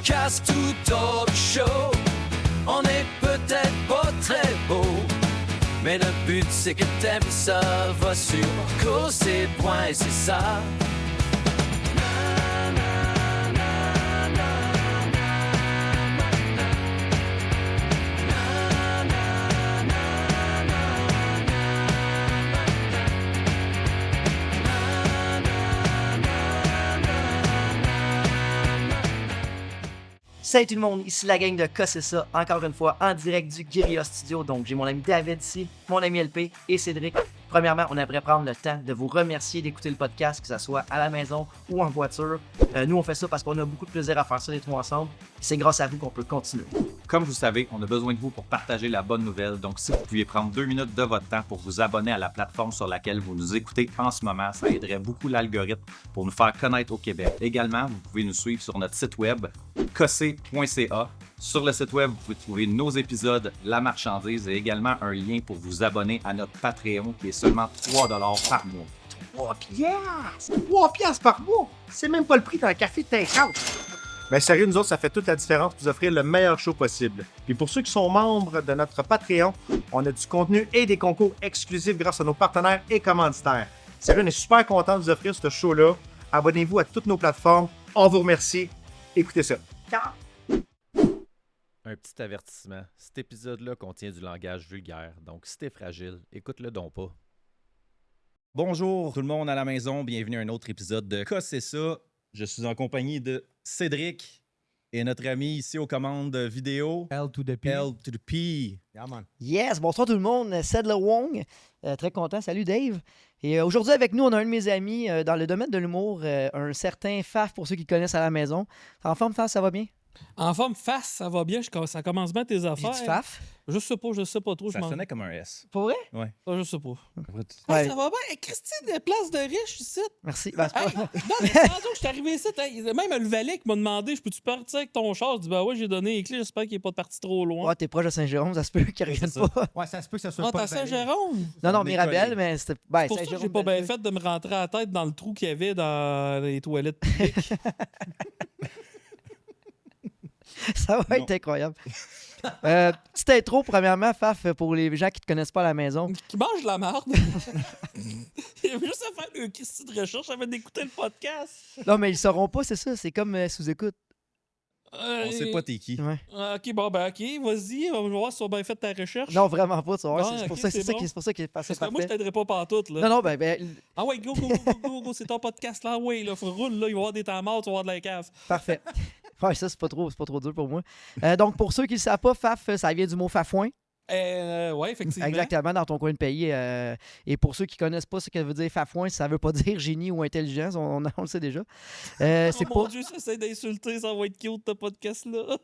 podcast ou talk show. On est peut-être pas très beau, mais le but c'est que t'aimes ça. Va sur causer.ca, c'est ça. Salut tout le monde, ici la gang de Cas, c'est ça, encore une fois en direct du Guerilla Studio. Donc j'ai mon ami David ici, mon ami LP et Cédric. Premièrement, on aimerait prendre le temps de vous remercier d'écouter le podcast, que ce soit à la maison ou en voiture. Nous on fait ça parce qu'on a beaucoup de plaisir à faire ça les trois ensemble. C'est grâce à vous qu'on peut continuer. Comme vous savez, on a besoin de vous pour partager la bonne nouvelle. Donc si vous pouviez prendre 2 minutes de votre temps pour vous abonner à la plateforme sur laquelle vous nous écoutez en ce moment, ça aiderait beaucoup l'algorithme pour nous faire connaître au Québec. Également, vous pouvez nous suivre sur notre site web cossé.ca. Sur le site web, vous pouvez trouver nos épisodes, la marchandise et également un lien pour vous abonner à notre Patreon qui est seulement 3$ par mois. 3 piastres! 3 piastres par mois! C'est même pas le prix d'un café de take-out! Mais sérieux, nous autres, ça fait toute la différence pour vous offrir le meilleur show possible. Puis pour ceux qui sont membres de notre Patreon, on a du contenu et des concours exclusifs grâce à nos partenaires et commanditaires. Sérieux, on est super content de vous offrir ce show-là. Abonnez-vous à toutes nos plateformes. On vous remercie. Écoutez ça. Un petit avertissement, cet épisode-là contient du langage vulgaire, donc si t'es fragile, écoute-le donc pas. Bonjour tout le monde à la maison, bienvenue à un autre épisode de Cas, c'est ça. Je suis en compagnie de Cédric et notre ami ici aux commandes vidéo, L to the P. L to the P. Yeah, man. Yes, bonsoir tout le monde, Cédric Wong, très content, salut Dave. Et aujourd'hui avec nous, on a un de mes amis dans le domaine de l'humour, un certain Faf pour ceux qui connaissent à la maison. En forme, Faf, ça va bien? En forme face, ça va bien. Ça commence bien tes affaires. J'ai du Faf? Je sais pas trop. Ça sonnait comme un S. Pour vrai? Ouais. Je sais pas. Ouais. Hey, ça va bien. Hey, Christine, des places de riches ici. Merci. Ben, c'est Hey, pas- non, mais tantôt, je suis arrivé ici. Même le valet qui m'a demandé, je peux-tu partir avec ton char? Je dis, ben ouais, j'ai donné les clés. J'espère qu'il n'est pas parti trop loin. Ouais, t'es proche de Saint-Jérôme, ça se peut qu'il revienne pas. Ouais, ça se peut que ça soit Ah, pas t'as le balai. Saint-Jérôme? Non, non, On est Mirabel, collés. mais c'était. Ben, C'est pour ça que j'ai pas bien fait de me rentrer à la tête dans le trou qu'il y avait dans les toilettes publiques. Ça va être incroyable. Petite intro, premièrement, Faf, pour les gens qui te connaissent pas à la maison. Qui mange de la marde. Il y avait juste à faire un question de recherche avant d'écouter le podcast. Non, mais ils sauront pas, c'est ça. C'est comme sous-écoute. On sait pas t'es qui. Ouais. Ok, bon, ben, ok, vas-y, on va voir si tu as bien fait ta recherche. Non, vraiment pas, tu vas voir. Ah, C'est pour ok, ça, c'est bon. c'est pour ça qu'il est passé Parce que moi, je parfait. t'aiderai pas pantoute, là. Non, non, ben, Ah ouais, go, c'est ton podcast, là, ouais, là, faut roule, là, il va y avoir des temps morts, tu vas avoir de la cave. parfait. Ouais, ça, c'est pas trop dur pour moi. Donc, pour ceux qui le savent pas, Faf, ça vient du mot fafouin. Ouais, effectivement. Exactement, dans ton coin de pays. Et pour ceux qui connaissent pas ce que veut dire fafouin, ça veut pas dire génie ou intelligence, on le sait déjà. C'est Oh mon pas... Dieu, ça essaie d'insulter, ça va être cute, ce podcast-là.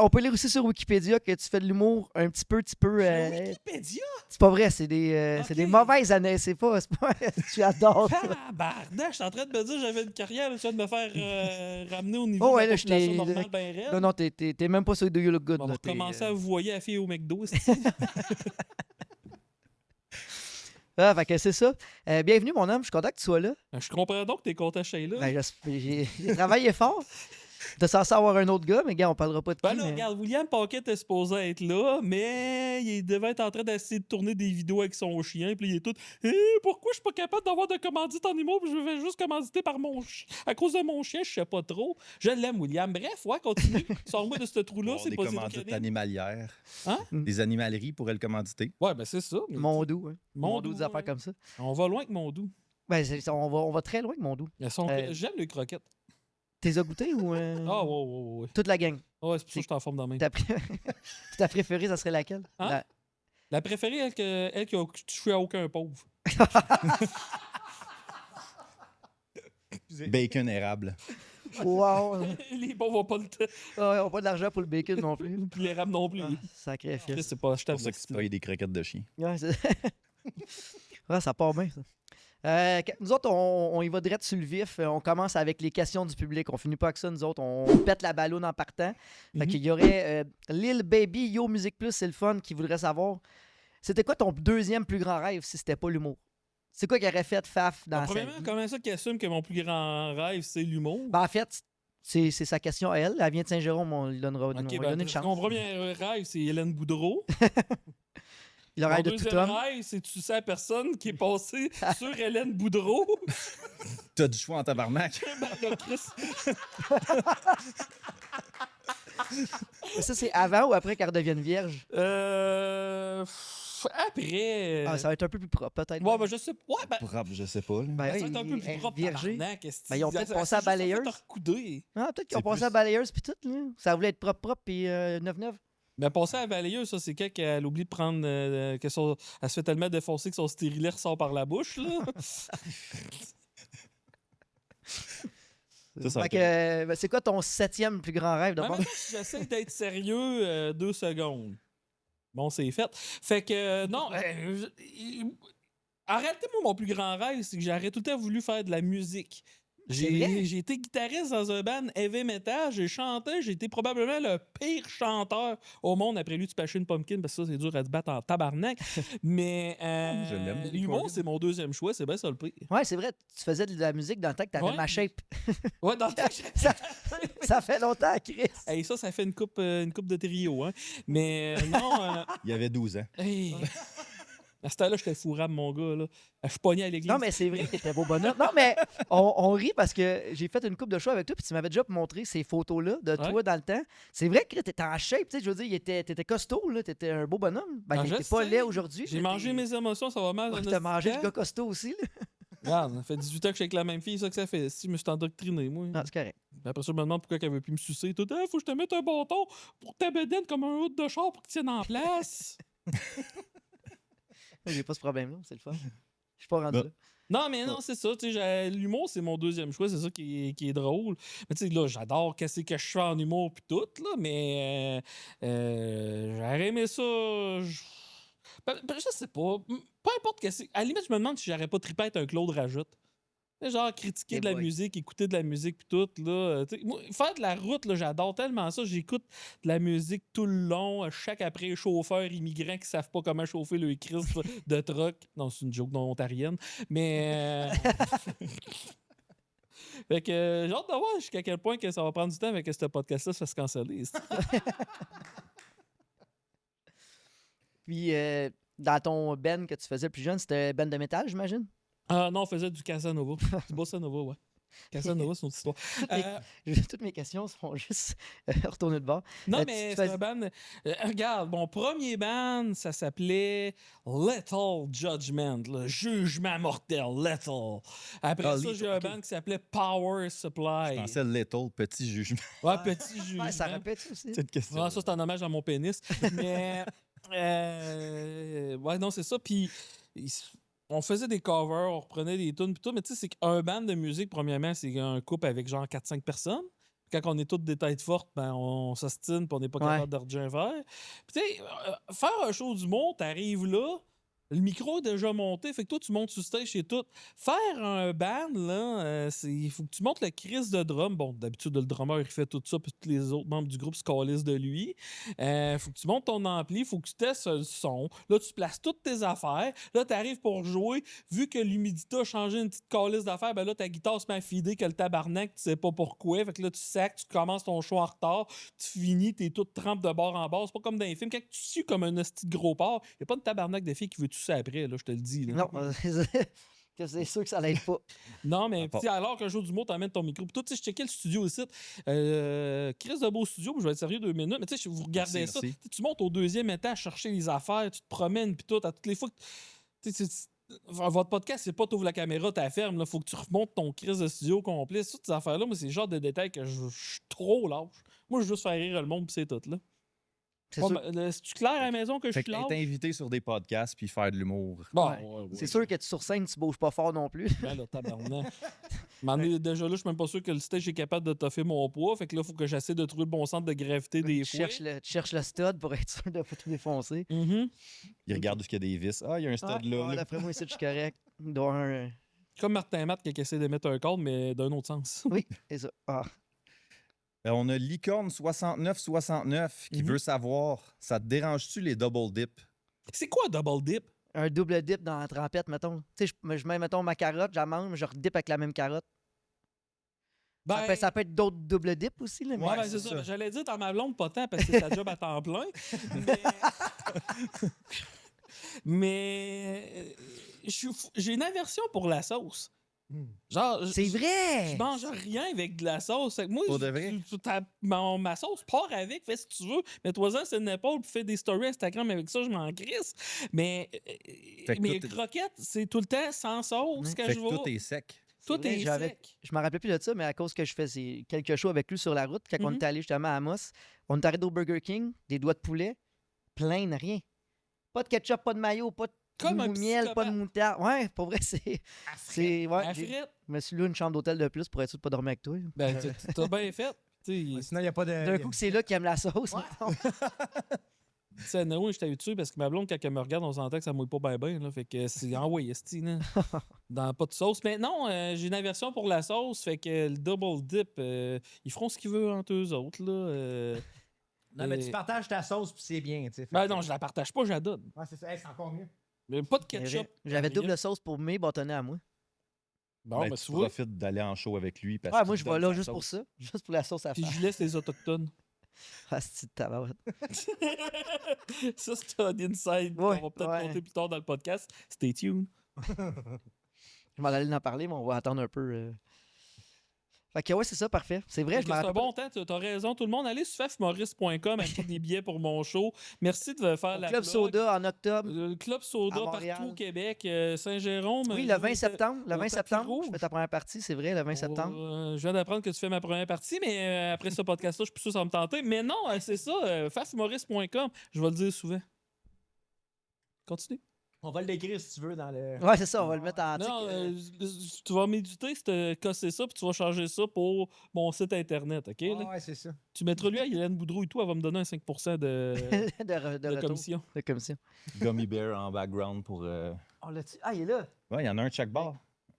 On peut lire aussi sur Wikipédia que tu fais de l'humour un petit peu. Wikipédia? C'est pas vrai, c'est des Ok. mauvaises années. C'est pas. Tu adores ça. Tabarnak, je suis en train de me dire que j'avais une carrière, là, tu viens de me faire ramener au niveau Oh, ouais, de là, la je population t'ai- normale, ben raide. Non, non, t'es même pas sur Do You Look Good. On là, va t'es, recommencer à vous voyer à fille au McDo. Fait que c'est ça. Bienvenue, mon homme. Je suis content que tu sois là. Je comprends donc que t'es content chez là. Ben, j'ai travaillé fort. T'es censé avoir un autre gars, mais gars, on parlera pas de qui. Ben là, mais- regarde, William Paquette est supposé être là, mais il devait être en train d'essayer de tourner des vidéos avec son chien, puis il est tout pourquoi je suis pas capable d'avoir de commandite en immo, puis je vais juste commanditer par à cause de mon chien, je sais pas trop. Je l'aime, William. Bref, ouais, continue. Sors-moi de ce trou-là, Bon, c'est des pas commandites Cédric. animalières. Hein? Des animaleries pourraient le commanditer. Ouais, ben c'est ça. mais Mondou, hein. Mondou, Des affaires ouais. comme ça. On va loin avec Mondou. Ben, on va très loin que Mondou. J'aime les croquettes. T'es as goûté ou. Ah, ouais. Toute la gang. Ouais, c'est pour ça que je suis en forme dans main. Ta préférée, ça serait laquelle? Hein? La préférée, elle qui a touché à aucun pauvre. Bacon érable. Wow! Les pauvres n'ont pas le temps. Ouais, on n'a pas de l'argent pour le bacon non plus. Puis les rames non plus. Ah, sacré Chris, fils. c'est pas C'est pour ça que tu payes des croquettes de chien. Ouais, ouais, ça part bien, ça. Nous autres, on y va direct sur le vif. On commence avec les questions du public. On finit pas avec ça, nous autres. On pète la ballonne en partant. Fait qu'il y aurait Lil Baby, Yo Music Plus, c'est le fun, qui voudrait savoir c'était quoi ton deuxième plus grand rêve si c'était pas l'humour? C'est quoi qu'il aurait fait Faf dans sa Premièrement, vie? comment ça qu'il assume que mon plus grand rêve, c'est l'humour? Ben, en fait, C'est sa question à elle. Elle vient de Saint-Jérôme, on lui donnera Ok, on va lui ben, donner une chance. mon premier rêve, c'est Hélène Boudreau. Il Mon aurait de tout deuxième homme. rêve, c'est tu sais la personne qui est passée sur Hélène Boudreau. T'as du choix en tabarnak. Ben, là, Chris, Mais ça, c'est avant ou après qu'elle redevienne vierge? après. Ah, ça va être un peu plus propre, peut-être. Ouais, ben, je sais pas. Ouais, ben, Propre, je sais pas. là. Ben, ça va oui, être un peu plus elle- propre. viergée. tabarnak, est-ce Ben, ils ont que- peut-être ça- passé ça- à ça a juste balayeuse. fait te recouder. Ah, peut-être qu'ils ont C'est passé plus- à balayeuse puis tout. Là. Ça voulait être propre puis neuf. Mais passer à la balayeuse, ça, c'est quand elle oublie de prendre. Elle se fait tellement défoncer que son stérilet ressort par la bouche, là. Ça va Fait que, être- ben, c'est quoi ton 7e plus grand rêve? Mais d'abord? maintenant, si j'essaie d'être sérieux, 2 secondes. Bon, c'est fait. Fait que, non. En réalité, moi, mon plus grand rêve, c'est que j'aurais tout le temps voulu faire de la musique. C'est vrai? J'ai été guitariste dans un band heavy metal, j'ai chanté, j'ai été probablement le pire chanteur au monde après lui de Smashing Pumpkin, parce que ça, c'est dur à se battre en tabarnak. Mais je l'aime, Billy l'humour, Corgan. c'est mon deuxième choix, c'est bien ça le pire. Ouais, c'est vrai. Tu faisais de la musique dans le temps que t'avais Ouais. ma shape. Ouais, dans le temps ça, ça fait longtemps, Chris. Hey, ça fait une coupe de trio, hein. Mais non, Il y avait 12 ans. hey. À ce temps-là, j'étais fourrable, mon gars, là. Je suis pogné à l'église. Non, mais c'est vrai que t'étais beau bonhomme. Non, mais on rit parce que j'ai fait une couple de shows avec toi, puis tu m'avais déjà montré ces photos-là de toi Ouais. dans le temps. C'est vrai que t'étais en shape, tu sais, je veux dire, t'étais costaud, là, t'étais un beau bonhomme. Ben, Ah, t'es je pas sais. laid aujourd'hui. J'ai mais mangé t'es- mes émotions, ça va mal. Ouais, dans t'as notre mangé le temps. gars costaud aussi, là. Regarde, ça fait 18 ans que je suis avec la même fille, ça que ça fait. Si je me suis endoctriné, moi. Non, c'est correct. Puis après ça, je me demande pourquoi elle veut plus me sucer. Tout, ah, faut que je te mette un bâton pour ta bedaine comme un haut de char pour qu'il tienne en place. J'ai pas ce problème-là, c'est le fun. Je suis pas rendu Bon. là. Non, mais non, c'est ça. Tu sais, l'humour, c'est mon deuxième choix. C'est ça qui est drôle. Mais tu sais, là, j'adore qu'est-ce que je fais en humour puis tout, là. Mais j'aurais aimé ça. Je sais pas. Peu importe qu'est-ce que. À la limite, je me demande si j'aurais pas trippé être un Claude Rajoute. Tu sais, genre, critiquer Eh de la boy. musique, écouter de la musique puis tout, là. Tu sais, moi, faire de la route, là, j'adore tellement ça. J'écoute de la musique tout le long. Chaque après chauffeur immigrant qui savent pas comment chauffer le Christ de truck. Non, c'est une joke non ontarienne. Mais. Fait que j'ai hâte de voir jusqu'à quel point que ça va prendre du temps avec que ce podcast-là se fasse canceller. Puis, dans ton band que tu faisais plus jeune, c'était band de métal, j'imagine? Ah non, on faisait du Casanova. Du Bossa Nova, ouais. Casanova, c'est une autre histoire. Toutes mes questions sont juste retournées de bord. Non, tu mais fais- c'est un band. Regarde, mon premier band, ça s'appelait Lethal Judgment, le jugement mortel, Lethal. Après Ah, ça, j'ai un band qui s'appelait Power Supply. Je pensais Little, petit jugement. Ouais, petit jugement. Ouais, ça répète ça aussi. Cette question. Ah, ça, c'est un hommage à mon pénis. Mais. Ouais, non, c'est ça. Puis. On faisait des covers, on reprenait des tunes, puis tout. Mais tu sais, c'est qu'un band de musique, premièrement, c'est un couple avec genre 4-5 personnes. Quand on est toutes des têtes fortes, ben on s'ostine, puis on n'est pas Ouais. capable de redire un verre. Puis tu sais, faire un show du monde, t'arrives là, le micro est déjà monté, fait que toi, tu montes sur stage et tout. Faire un band, là, il faut que tu montes le crise de drum. Bon, d'habitude, le drummer, il fait tout ça, puis tous les autres membres du groupe se calissent de lui. Faut que tu montes ton ampli, faut que tu testes le son. Là, tu places toutes tes affaires. Là, tu arrives pour jouer. Vu que l'humidité a changé une petite calisse d'affaires, ben là, ta guitare se met à fider que le tabarnak, tu sais pas pourquoi. Fait que là, tu sacs, tu commences ton show en retard, tu finis, t'es toute trempe de bord en bord. C'est pas comme dans les films. Quand tu sues comme un hostie de gros porc, y a pas de tabarnak de filles qui veut ça après, là, je te le dis. Là. Non, que c'est sûr que ça l'aide pas. Non, mais À part- tu sais, alors qu'un jour du mot, t'emmènes ton micro. Puis toi, tu sais, je checkais le studio ici. Chris de beau studio, puis je vais être sérieux 2 minutes. Mais tu sais, vous regardez Merci, ça. merci. Tu montes au 2e étage chercher les affaires, tu te promènes, puis tout. À toutes les fois que. Tu sais, votre podcast, c'est pas t'ouvres la caméra, t'as ferme. Faut que tu remontes ton Chris de studio complet. Toutes ces affaires-là, moi, c'est le genre de détails que je suis trop lâche. Moi, je veux juste faire rire le monde, puis c'est tout. Là. C'est Bon, sûr, ben, c'est-tu clair à la maison que je Fait suis que lâche? être invité sur des podcasts puis faire de l'humour. Bon, Ouais. ouais, ouais. c'est sûr que tu sur scène, tu bouges pas fort non plus. Ben là, tabarnak. Déjà là, je suis même pas sûr que le stage est capable de toffer mon poids. Fait que là, il faut que j'essaie de trouver le bon centre de gravité des tu, fois. cherches le stud pour être sûr de pas tout défoncer. Mhm. Il regarde où il y a des vis. Ah, il y a un stade Ah, là. ouais, d'après moi, ici, je suis correct. Il doit y avoir un... Comme Martin Matt qui essaie de mettre un cadre, mais d'un autre sens. Oui, c'est ça. Ah. On a Licorne 6969 qui Mhm. veut savoir, ça te dérange-tu les double dip? C'est quoi un double dip? Un double dip dans la trempette, mettons. Tu sais, je mets, mettons, ma carotte, je la mange, je redip avec la même carotte. Ça peut être d'autres double dip aussi. Là, mais- Ouais, ben, c'est ça. J'allais dire dans ma blonde, pas tant, parce que c'est sa job à temps plein. Mais j'ai une aversion pour la sauce. Genre, C'est vrai! je mange rien avec de la sauce. Fait que moi, Pour de vrai? ma sauce part avec, fais ce que tu veux. Mets-toi-en sur une épaule puis fais des stories Instagram avec ça, je m'en crisse. Mais Fait que mes tout est- croquettes, c'est tout le temps sans sauce que Fait je que vois. tout est sec. Tout vrai, est j'avais- sec. Je me rappelais plus de ça, mais à cause que je faisais quelques shows avec lui sur la route, quand on Mhm. était allé justement à Amos, on est arrêté au Burger King, des doigts de poulet, plein de rien. Pas de ketchup, pas de mayo, pas de Comme un miel, pas de psychopathe. moutarde. Ouais, pour vrai, c'est. Ouais, À frite. je me suis loué une chambre d'hôtel de plus pour être sûr de pas dormir avec toi. Ben, t'as bien fait. Tu sais, Sinon, il n'y a pas de. D'un coup, que c'est là qui aime la sauce. mettons. tu sais, Noé, je t'avais tué parce que ma blonde, quand elle me regarde, on s'entend que ça mouille pas bien bien. Là, fait que c'est envoyé, là. Dans pas de sauce. Mais non, j'ai une aversion pour la sauce. Fait que le double dip, ils feront ce qu'ils veulent entre eux autres. Là, Non, mais tu partages ta sauce, puis c'est bien, tu sais. Ben non, je la partage pas, je la donne. Ouais, c'est ça. Hey, c'est encore mieux. Mais pas de C'est ketchup. vrai. J'avais rien. double sauce pour mes bâtonnets à moi. Bon, Ben, ben, tu tu vois. profites d'aller en show avec lui. Parce Ouais, qu'il moi, te je donne vais là sa juste pour sauce. ça. Juste pour la sauce à Puis faire. je laisse les Autochtones. Ah, c'est de tabarouette. Ça, c'est un inside Ouais, qu'on va peut-être ouais. compter plus tard dans le podcast. Stay tuned. Je m'en allais en parler, mais on va attendre un peu. Fait que ouais, c'est ça, parfait. C'est vrai, je me C'est un rappelle. bon temps, t'as raison. Tout le monde, allez sur fafmaurice.com, acheter des billets pour mon show. Merci de faire la Club plug. Soda en octobre. Le Club Soda À Montréal. partout au Québec, Saint-Jérôme. Oui, le 20 septembre. Le au 20 tapis septembre, rouge. je fais ta première partie, c'est vrai, le 20 septembre. Je viens d'apprendre que tu fais ma première partie, mais après ce podcast-là, je suis plus sûr que ça va me tenter. Mais non, c'est ça, fafmaurice.com. Je vais le dire souvent. Continue. On va le décrire si tu veux dans le. Ouais, c'est ça, on va le mettre en. Non, tu vas méditer, si tu casser ça, puis tu vas changer ça pour mon site internet, OK? là? Ouais, c'est ça. Tu mettras lui à Hélène Boudreau et tout, elle va me donner un 5% de de retour. commission. De commission. Gummy bear en background pour. Oh, là-tu- Ah, il est là. Ouais, il y en a un de chaque bar.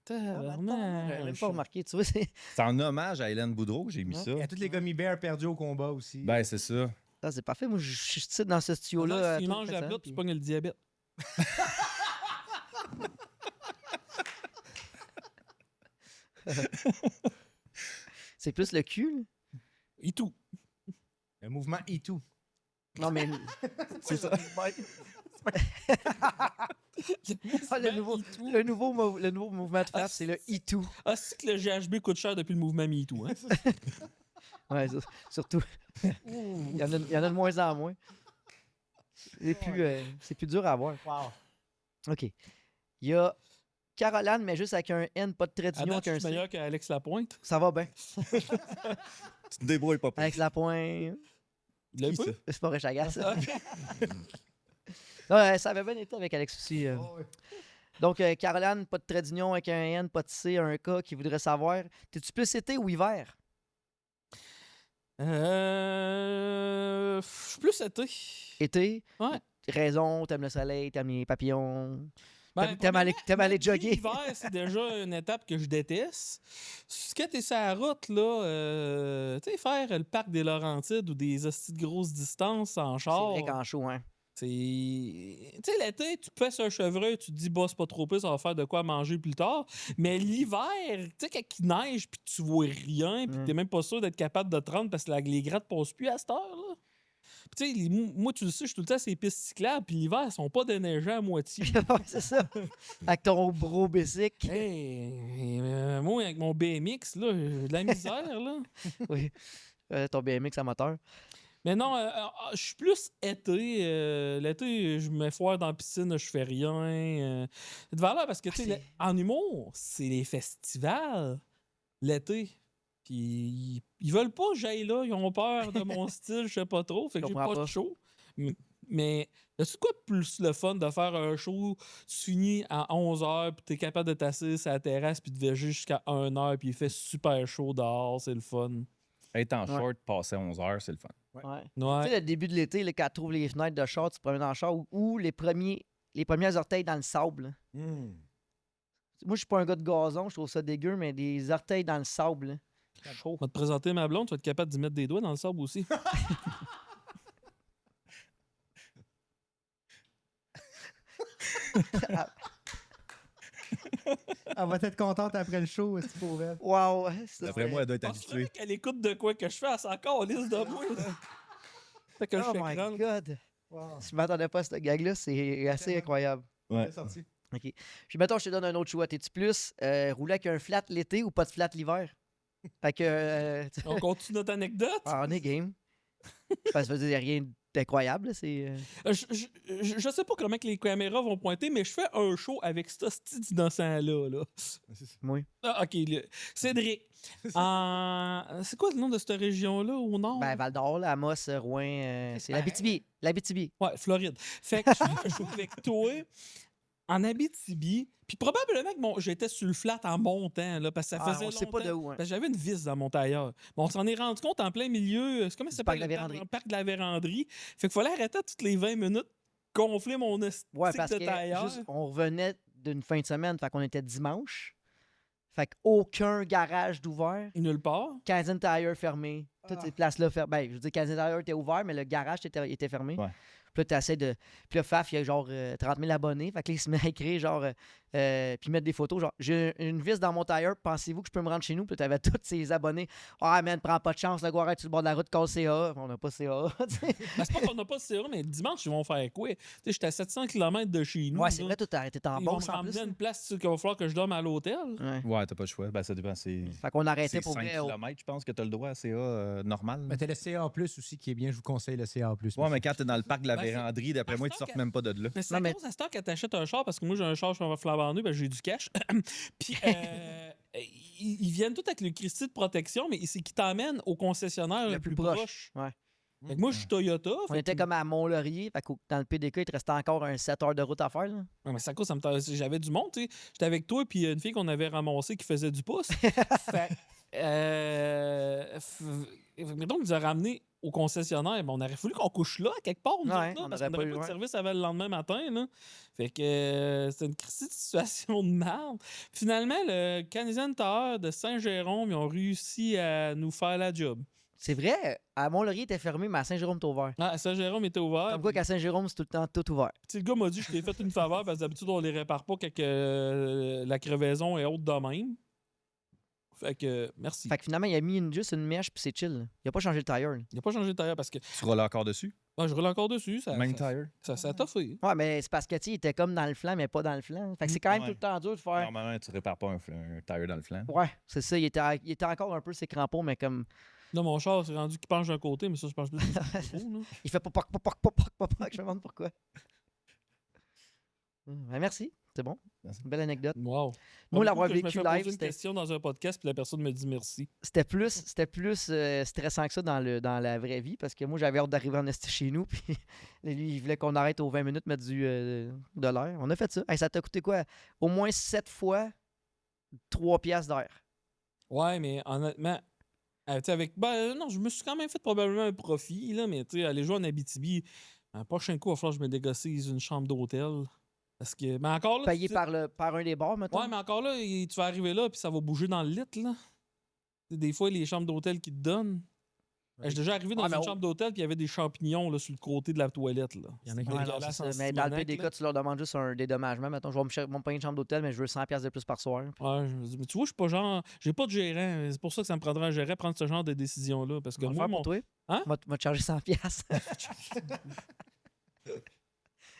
J'avais Tabarnak. même pas remarqué. Tu vois, c'est. C'est en hommage à Hélène Boudreau que j'ai mis ça. Il y a tous les gummy bears perdus au combat aussi. Ben, c'est ça. Ah, c'est parfait. Moi, je suis dans ce Pendant studio-là. que tu manges la blotte, tu pognes le diabète. C'est plus le cul, là. Et tout. Le mouvement E2. Non, mais. C'est ça. Ah, le nouveau mouvement de face, c'est le E2. Ah, c'est que le GHB coûte cher depuis le mouvement MeToo, hein? Ouais, surtout. Il y en a de moins en moins. C'est plus dur à avoir. Wow. OK. Il y a Caroline, mais juste avec un N, pas de trait À d'union, date, je qu'un suis C. meilleur qu'Alex Lapointe. Ça va bien. Tu te débrouilles pas. Avec la pointe. Il l'a Qui pas? ça? C'est pas vrai, j'agace. Ah, Non, ça avait bien été avec Alex aussi. Donc, Caroline, pas de trait d'union avec un N, pas de C, un K qui voudrait savoir. T'es-tu plus été ou hiver? Je suis plus été. Été? Ouais. Raison, t'aimes le soleil, t'aimes les papillons. Ben, T'aimes aller premièrement, jogger. L'hiver, c'est déjà une étape que je déteste. Quand t'es sur la route, là, tu sais, faire le parc des Laurentides ou des hosties de grosses distances en C'est char. vrai qu'en chaud, hein. C'est. Tu sais, l'été, tu passes un chevreuil, tu te dis, bah, c'est pas trop pire, ça va faire de quoi manger plus tard. Mais l'hiver, tu sais, quand il neige, puis tu vois rien, puis t'es même pas sûr d'être capable de te rendre parce que les grattes passent plus à cette heure, là. Puis, tu sais, moi, tu le sais, je suis tout le temps sur les pistes cyclables, puis l'hiver, elles sont pas déneigées à moitié. Ouais, c'est ça. Avec ton gros bicycle. Hey, moi, avec mon BMX, là, j'ai de la misère, là. Oui. Ton BMX à moteur. Mais non, je suis plus été. L'été, je me foire dans la piscine, je fais rien. De valeur parce que, tu sais, en humour, c'est les festivals l'été. Puis ils veulent pas que j'aille là, ils ont peur de mon style, je sais pas trop. Fait que j'ai comprends pas de pas. show. Mais c'est quoi de plus le fun de faire un show, tu finis à 11h, puis t'es capable de t'asseoir sur la terrasse, puis de veger jusqu'à 1h, puis il fait super chaud dehors, c'est le fun. Être en short, passer 11 heures, c'est le fun. Ouais. Ouais. Tu sais, le début de l'été, là, quand tu trouves les fenêtres de char, tu te promènes dans le char ou les premières orteils dans le sable. là. Moi, je suis pas un gars de gazon, je trouve ça dégueu, mais des orteils dans le sable. là. Chaud. On va te présenter ma blonde, tu vas être capable d'y mettre des doigts dans le sable aussi. Elle va être contente après le show, c'est pour elle. Wow! D'après moi, elle doit être Penses-tu vraiment habituée. qu'elle écoute de quoi que je fais? Elle s'en calisse de moi. Fait que je Oh fais my grande. God! Wow. Je m'attendais pas à cette gag-là, c'est assez Tellement. incroyable. Ouais. C'est sorti. OK. Puis mettons, je te donne un autre choix. T'es-tu plus rouler avec un flat l'été ou pas de flat l'hiver? Fait que... On continue notre anecdote. on est game. Parce que il n'y a rien d'incroyable, là, c'est... Je sais pas comment que les caméras vont pointer, mais je fais un show avec ce petit innocent-là. Là. Oui. Ah, OK. Cédric, c'est quoi le nom de cette région-là au nord? Ben, Val-d'Or, là, Amos, Rouen, c'est l'Abitibi. L'Abitibi. Ouais, Floride. Fait que je fais un show avec toi en Abitibi. Puis probablement que j'étais sur le flat en montant, là, parce que ça Ah, faisait on sait pas longtemps. de où, hein. Parce que j'avais une vis dans mon tailleur. Bon, on s'en est rendu compte en plein milieu. C'est comment ça Du parc s'appelle? de la Vérandrie. Le parc de la Vérandrie. Fait qu'il fallait arrêter toutes les 20 minutes, gonfler mon Ouais, stick parce de que tailleur. juste, on revenait d'une fin de semaine, fait qu'on était dimanche. Fait qu'aucun garage d'ouvert. Nulle part. Canadian Tire fermé. Toutes ces places-là fermées. Ben, je veux dire, Canadian Tire était ouvert, mais le garage était fermé. Ouais. Puis là, t'essaies de. Puis là, Faf, il y a genre 30 000 abonnés. Fait que là, il se met à écrire, genre. Puis mettre des photos. Genre, j'ai une vis dans mon tire. Pensez-vous que je peux me rendre chez nous? Puis là, t'avais tous ces abonnés. Ah, man, prends pas de chance. Le gars arrête sur le bord de la route, call CA. On n'a pas CA. tu sais. Ben, c'est pas qu'on n'a pas de CA, mais dimanche, ils vont faire quoi? Tu sais, j'étais à 700 km de chez nous. Ouais, c'est là. vrai, tout arrêté en Ils vont me bosse en plus. ramener à une place qu'il va falloir que je dorme à l'hôtel. Ouais. Ouais, t'as pas le choix. Ben, ça dépend. C'est Fait qu'on arrêtait c'est pour 5 vrai. km, je pense que t'as le droit à CA normal. Mais t'as le CA aussi qui est bien, je vous conseille le CA. Ouais, mais quand t'es dans le parc de la Ben, c'est- Vérandrie, d'après moi, tu Parce sortes que- même pas de là. Mais c'est Non, à mais- cause à cette heure que t'achètes un char, parce que moi j'ai un char sur un flambant neuf, ben, j'ai du cash. Puis ils viennent tous avec le Christy de protection, mais c'est qui t'emmène au concessionnaire le plus proche. Ouais. Fait que moi je suis Toyota. On fait était que- comme à Mont-Laurier. Fait que dans le PDK, il te restait encore un 7 heures de route à faire. Là. Ouais, mais c'est à cause, j'avais du monde, tu sais. J'étais avec toi puis une fille qu'on avait ramassée qui faisait du pouce. Fait donc, ils ont ramené au concessionnaire. Ben, on aurait voulu qu'on couche là, quelque part, nous Ouais, autres, là, on parce aurait qu'on pas n'aurait eu- pas de ouais. service avant le lendemain matin. Là. Fait que c'était une petite situation de merde. Finalement, le Canadian Tire de Saint-Jérôme, ils ont réussi à nous faire la job. C'est vrai, à Mont-Laurier, était fermé, mais à Saint-Jérôme, t'es ouvert. Ah, Saint-Jérôme était ouvert. Comme quoi qu'à Saint-Jérôme, c'est tout le temps tout ouvert. Tu sais, le gars m'a dit, je t'ai fait une faveur, parce que d'habitude, on les répare pas quand la crevaison est haute de même. Fait que, merci. Fait que finalement, il a mis juste une mèche, puis c'est chill. là. Il a pas changé le tire. là. Il a pas changé de tailleur parce que. Tu roules encore dessus? Ah, je roule encore dessus. Même tire? Ça t'a fait. Ouais, mais c'est parce que, tu sais, il était comme dans le flanc, mais pas dans le flanc. Fait que c'est quand même Ouais. tout le temps dur de faire. Normalement, tu répares pas un tire dans le flanc. Ouais, c'est ça. Il était encore un peu ses crampons, mais comme. Là, mon char, c'est rendu qu'il penche d'un côté, mais ça, je pense plus que c'est trop, là. Il fait pas. Je me demande pourquoi. Ben, merci. C'est bon. Merci. Belle anecdote. Wow. Moi, l'avoir Je me vécu fais poser live, une c'était. question dans un podcast, puis la personne me dit merci. C'était plus stressant que ça dans la vraie vie parce que moi, j'avais hâte d'arriver en esti chez nous. Puis lui, il voulait qu'on arrête aux 20 minutes, mettre de l'air. On a fait ça. Hey, ça t'a coûté quoi? Au moins 7 fois 3 piastres d'air. Ouais, mais honnêtement, tu sais, non, je me suis quand même fait probablement un profit, là, mais tu sais, aller jouer en Abitibi, un prochain coup, il va falloir que je me négocie une chambre d'hôtel. Parce que. Mais encore là. Payé par un des bars, maintenant. Ouais, mais encore là, tu vas arriver là, puis ça va bouger dans le lit, là. Des fois, les chambres d'hôtel qui te donnent. J'ai déjà arrivé dans Ouais, mais une chambre d'hôtel, puis il y avait des champignons là, sur le côté de la toilette. Là. Il y en a qui Ouais, non, dégueulasse c'est en ça. Mais dans le Simonac, PDK, là. tu leur demandes juste un dédommagement. Mettons, je vais me payer une chambre d'hôtel, mais je veux 100 piastres de plus par soir. Ouais, je me dis, mais tu vois, je suis pas genre. J'ai pas de gérant. C'est pour ça que ça me prendrait un gérant prendre ce genre de décision-là. Parce que On va le moi, faire pour toi. Hein? On va te charger 100 piastres.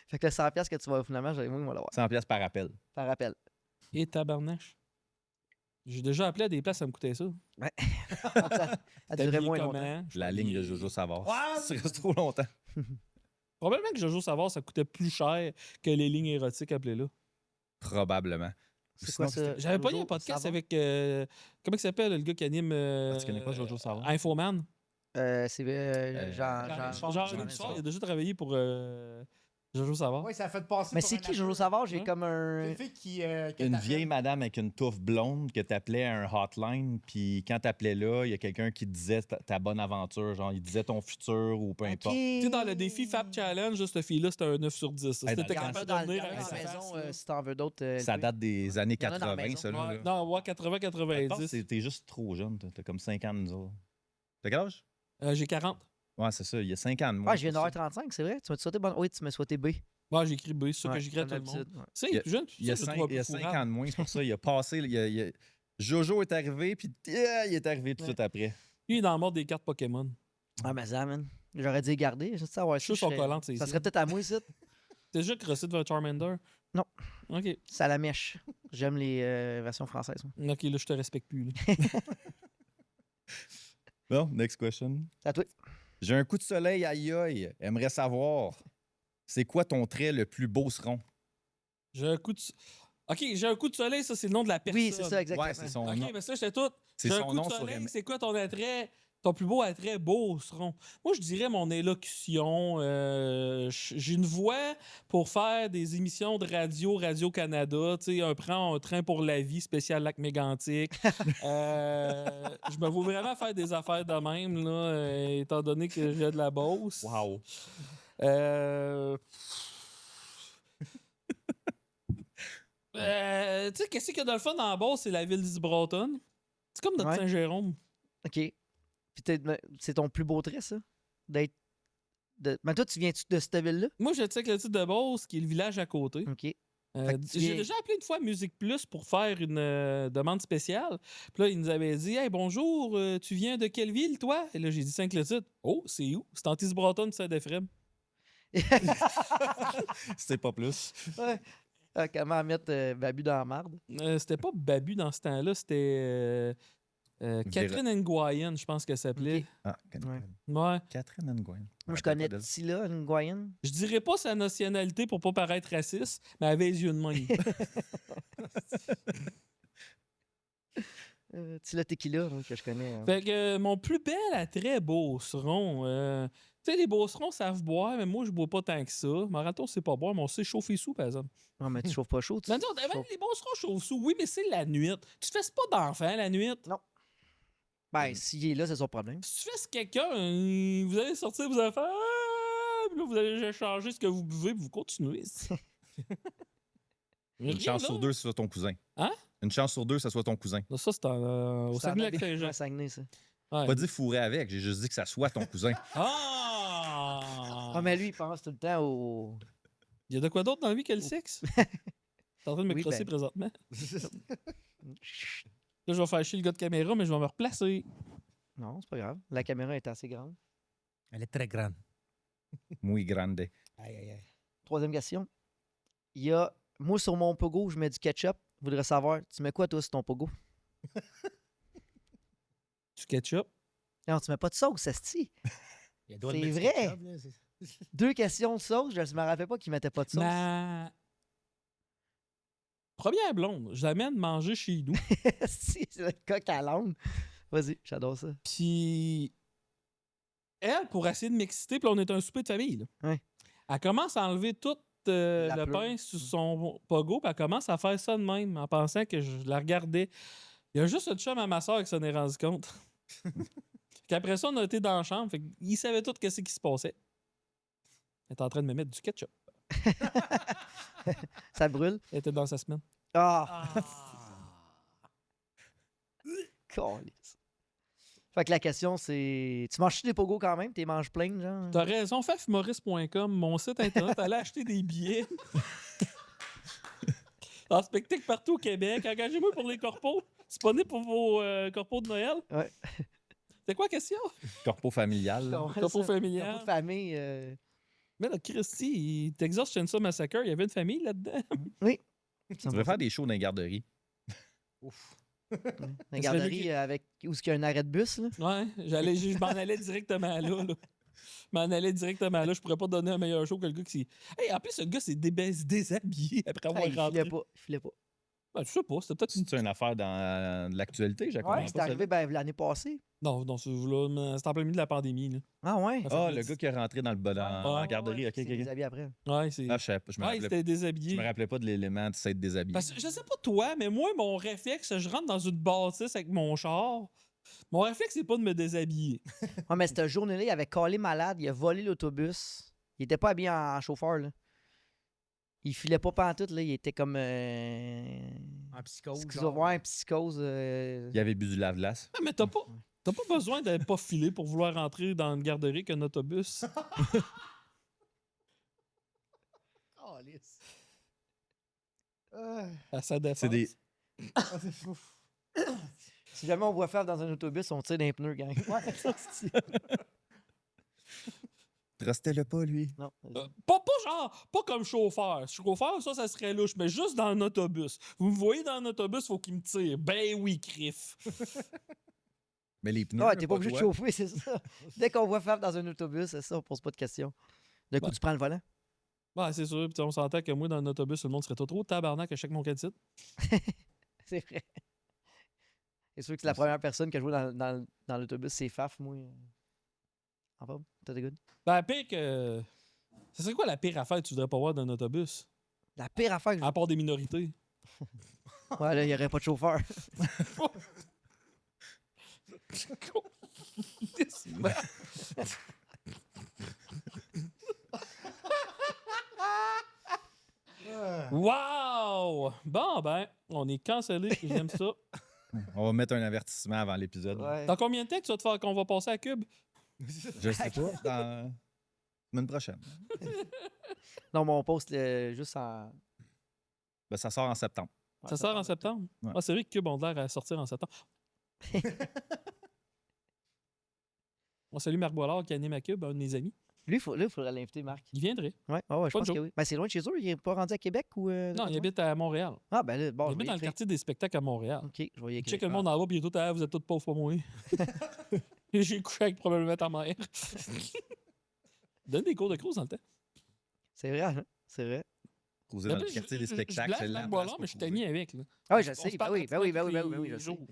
Fait que le 100 piastres que tu vas finalement, moi, on va l'avoir. 100 pièces par appel. Par rappel. Et tabarnache. J'ai déjà appelé à des places, ça me coûtait ça. Ça durait moins longtemps. comment? La ligne de Jojo Savard. Ça reste trop longtemps. Probablement que Jojo Savard, ça coûtait plus cher que les lignes érotiques appelées là. Probablement. C'est quoi Sinon, ça? J'avais pas eu Jojo un podcast Savard? avec. Comment il s'appelle le gars qui anime. tu connais pas Jojo Savard? Infoman. C'est Jean Jean Luxor, il a déjà travaillé pour Jojo Savard. Oui, ça a fait passer. Mais pour c'est un qui acteur. Jojo Savard? J'ai Hein? comme C'est un. une fille qui Une t'appelle. vieille madame avec une touffe blonde que t'appelais à un hotline, puis quand t'appelais là, il y a quelqu'un qui disait ta bonne aventure, genre il disait ton futur ou peu importe. Tu sais, dans le défi Fab Challenge, cette fille-là, c'était un 9 sur 10. Hey, C'était dans le capable dans de venir la avec sa maison, face, là. si t'en veux d'autres. Ça LP. date des années Il y en a dans la 80, maison. ça. Là. Ouais, non, ouais, Je pense 80-90. que t'es juste trop jeune. T'as comme 5 ans de nous autres. T'as quel âge? J'ai 40. Ouais, c'est ça. Il y a 5 ans de moi. Ouais, je viens d'avoir 35, c'est vrai. Tu m'as souhaité bonne. Oui, tu m'as souhaité B. Ouais, j'ai écrit B, c'est ça Ouais, que j'écris à comme tout le monde. d'habitude, ouais. C'est Il y a- plus jeune, Il y a ça, je le 5 trouve plus ans courable. de moins, c'est pour ça. Il a passé. Jojo est arrivé, puis il est arrivé tout de suite après. Lui, il est dans le mode des cartes Pokémon. Ah, mais ça, man. J'aurais dû les garder. Juste savoir Je suis sûr si qu'ils sont collantes, ces ça ici. serait peut-être à moi, ici. T'as déjà crossé devant Charmander? Non. Ok. C'est à la mèche. J'aime les versions françaises. moi. Ok, là, je te respecte plus. Là. Bon, next question. C'est à toi. J'ai un coup de soleil, aïe aïe. Aimerais savoir, c'est quoi ton trait le plus beau seron? J'ai un coup de. Ok, j'ai un coup de soleil, ça, c'est le nom de la personne. Oui, c'est ça, exactement. Ouais, c'est son nom. Ok, mais ça, j'étais tout. C'est J'ai un son coup nom de sur soleil, M. c'est quoi ton attrait? Ton plus beau attrait, beau seront. Moi, je dirais mon élocution. J'ai une voix pour faire des émissions de Radio-Canada. Tu sais, prend un train pour la vie, spécial lac mégantic. Je me vois vraiment faire des affaires de même, là, étant donné que j'ai de la Beauce. Wow. Tu sais, qu'est-ce qu'il y a de le fun dans la Beauce, c'est la ville d'Isbronton. C'est comme notre Ouais. Saint-Jérôme. OK. Puis c'est ton plus beau trait, ça? D'être. Mais toi, tu viens-tu de cette ville-là? Moi, je sais que le titre de Beauce, qui est le village à côté. OK. Fait que tu J'ai viens- déjà appelé une fois Musique Plus pour faire une demande spéciale. Puis là, ils nous avaient dit Hey, bonjour, tu viens de quelle ville, toi? Et là, j'ai dit Saint-Clotilde. Oh, c'est où? C'est en Tisbronton, Saint-Ephraim. C'était pas plus. Ouais. Ah, comment mettre Babu dans la marde? C'était pas Babu dans ce temps-là, c'était Catherine Nguyen, je pense qu'elle s'appelait. OK. Ah, Ouais. Ouais. Catherine Nguyen. Moi, je connais Tila Nguyen. Je dirais pas sa nationalité pour pas paraître raciste, mais elle avait les yeux de même. Tila Tequila, hein, que je connais. hein. Fait que mon plus bel attrait beauceron. Tu sais, les beaucerons savent boire, mais moi, je bois pas tant que ça. Marathon, c'est pas boire, mais on sait chauffer sous, par exemple. Non, mais tu chauffes pas chaud. Tu... Mais non, même les beaucerons chauffent sous, oui, mais c'est la nuit. Tu te fais pas d'enfant la nuit. Ben, s'il est là, c'est son problème. Si tu fais ce quelqu'un, vous allez sortir vos affaires, puis là, vous allez changer ce que vous buvez, puis vous continuez. Une chance sur deux, que ce soit ton cousin. Hein? Une chance sur deux, que ce soit ton cousin. Là, ça, c'est au C'est en Saguenay-Lac-Saint-Jean. Saguenay, ça. Ouais. Pas dit fourrer avec, j'ai juste dit que ça soit ton cousin. Ah! Ah, mais lui, il pense tout le temps au. Il y a de quoi d'autre dans la vie que le sexe? T'es en train de me Oui, crosser ben. présentement. Là, je vais faire chier le gars de caméra, mais je vais me replacer. Non, c'est pas grave. La caméra est assez grande. Elle est très grande. Muy grande. Aïe, aïe, aïe. Troisième question. Il y a. Moi, sur mon pogo, je mets du ketchup. Je voudrais savoir, tu mets quoi, toi, sur ton pogo? Du ketchup. Non, tu mets pas de sauce, asti. Il doit C'est le mettre vrai. sur le ketchup, là, c'est- 2 questions de sauce, je me rappelle pas qu'il mettait pas de sauce. Ma première blonde, je l'amène manger chez nous. Asti, c'est le coq à l'âne. Vas-y, j'adore ça. Puis elle, pour essayer de m'exciter, puis là, on est un souper de famille. Là. Ouais. Elle commence à enlever tout La le pleure. pain sur son pogo, puis elle commence à faire ça de même, en pensant que je la regardais. Il y a juste le chum à ma soeur qui s'en est rendu compte. Qu'après ça, on a été dans la chambre, fait qu'il savait tout ce qui se passait. Elle était en train de me mettre du ketchup. Ça brûle. Elle était dans sa semaine. Ah! Câlisse. Fait que la question, c'est. Tu manges des pogos quand même? T'es manges plein, genre? T'as raison, fafhumoris.com, mon site internet, allez acheter des billets. En spectacle partout au Québec. Engagez-moi pour les corpos. Disponible pour vos corpos de Noël. Ouais. C'est quoi la question? Corpo familial. là. Corpo familial. Corpo de famille. Mais là, Christy, Texas Chainsaw Massacre, il y avait une famille là-dedans. Tu devrais faire des shows dans les garderies. La garderie avec. Où est-ce qu'il y a un arrêt de bus, là? Ouais, je m'en allais directement là. Je m'en allais directement là. Je pourrais pas donner un meilleur show que le gars qui s'est. Hey, en plus, le gars s'est déshabillé après avoir Ah, il rentré. filait pas. Il filait pas. Ben, je sais pas, c'était peut-être une. C'est une affaire dans l'actualité, j'ai Ouais, c'est arrivé l'année passée. Non, c'est là, mais c'était en plein milieu de la pandémie. Là. Ah, ouais. Ah, le gars qui est rentré dans la Ouais, garderie. Ouais, Ok, c'est ok, des ok. habits après. Ouais, c'est. Ah, je sais pas, je me Ouais, il rappelais, était déshabillé. je me rappelais pas de l'élément de s'être déshabillé. Parce que je sais pas toi, mais moi, mon réflexe, je rentre dans une bâtisse avec mon char. Mon réflexe, c'est pas de me déshabiller. Ouais, mais cette journée-là, il avait collé malade, il a volé l'autobus. Il était pas habillé en chauffeur, là. Il filait pas pantoute, là. Il était comme. En psychose. genre. Ouais, psychose. Il avait bu du lave-glace. Ah, mais t'as pas besoin d'être pas filé pour vouloir rentrer dans une garderie qu'un autobus. À sa défense. C'est des. C'est fou. Si jamais on voit faire dans un autobus, on tire d'un pneu, gang. Trustez-le pas, lui. Non. Pas comme chauffeur. Chauffeur, ça serait louche, mais juste dans un autobus. Vous me voyez dans un autobus, faut qu'il me tire. Ben oui, Criff. Mais les pneus. Ouais, t'es pas obligé de toi. chauffer, c'est ça. Dès qu'on voit faire dans un autobus, c'est ça, on pose pas de questions. D'un coup, Ouais. tu prends le volant. Ouais, c'est sûr. Puis on s'entend que moi, dans un autobus, tout le monde serait trop tabarnak à chaque mon titre. C'est vrai. C'est sûr que c'est la première personne qui a joué dans l'autobus, c'est Faf, moi. En forme? T'as des good? Ben, pire que. Ça serait quoi la pire affaire que tu voudrais pas voir dans un autobus? La pire affaire que À part des minorités. Ouais, là, il n'y aurait pas de chauffeur. Wow! Bon, ben, on est cancellé. J'aime ça. On va mettre un avertissement avant l'épisode. Ouais. Dans combien de temps que tu vas te faire qu'on va passer à Cube? Je sais pas. Dans la semaine prochaine. Non, mais on poste juste en. Ben, ça sort en septembre. Ouais, Ça sort en septembre? Ouais. Ah, c'est vrai que Cube ont l'air à sortir en septembre. On salue Marc Boilard qui anime à Cube, un de mes amis. Lui, il faudrait l'inviter, Marc. Il viendrait. Ouais, je Pas de pense que joke. oui. Ben, c'est loin de chez eux. Il n'est pas rendu à Québec ou. Non, il habite à Montréal. Ah, ben là, bon, Il je habite vais dans le écrire. quartier des spectacles à Montréal. Ok, je vais y Il écrire. check le monde en bas, puis il est tout à vous êtes tous pauvres, pas moi. J'ai couché avec probablement ta mère. Donne des cours de crouse dans le temps. C'est vrai, hein? C'est vrai. Cruiser dans En le plus, quartier des je spectacles. blague c'est Marc la Boilard, place mais pour je suis cruiser. ami avec. Là. Ah oui, je On se sais. parle Ben oui, pratiquement tous je les sais. jours.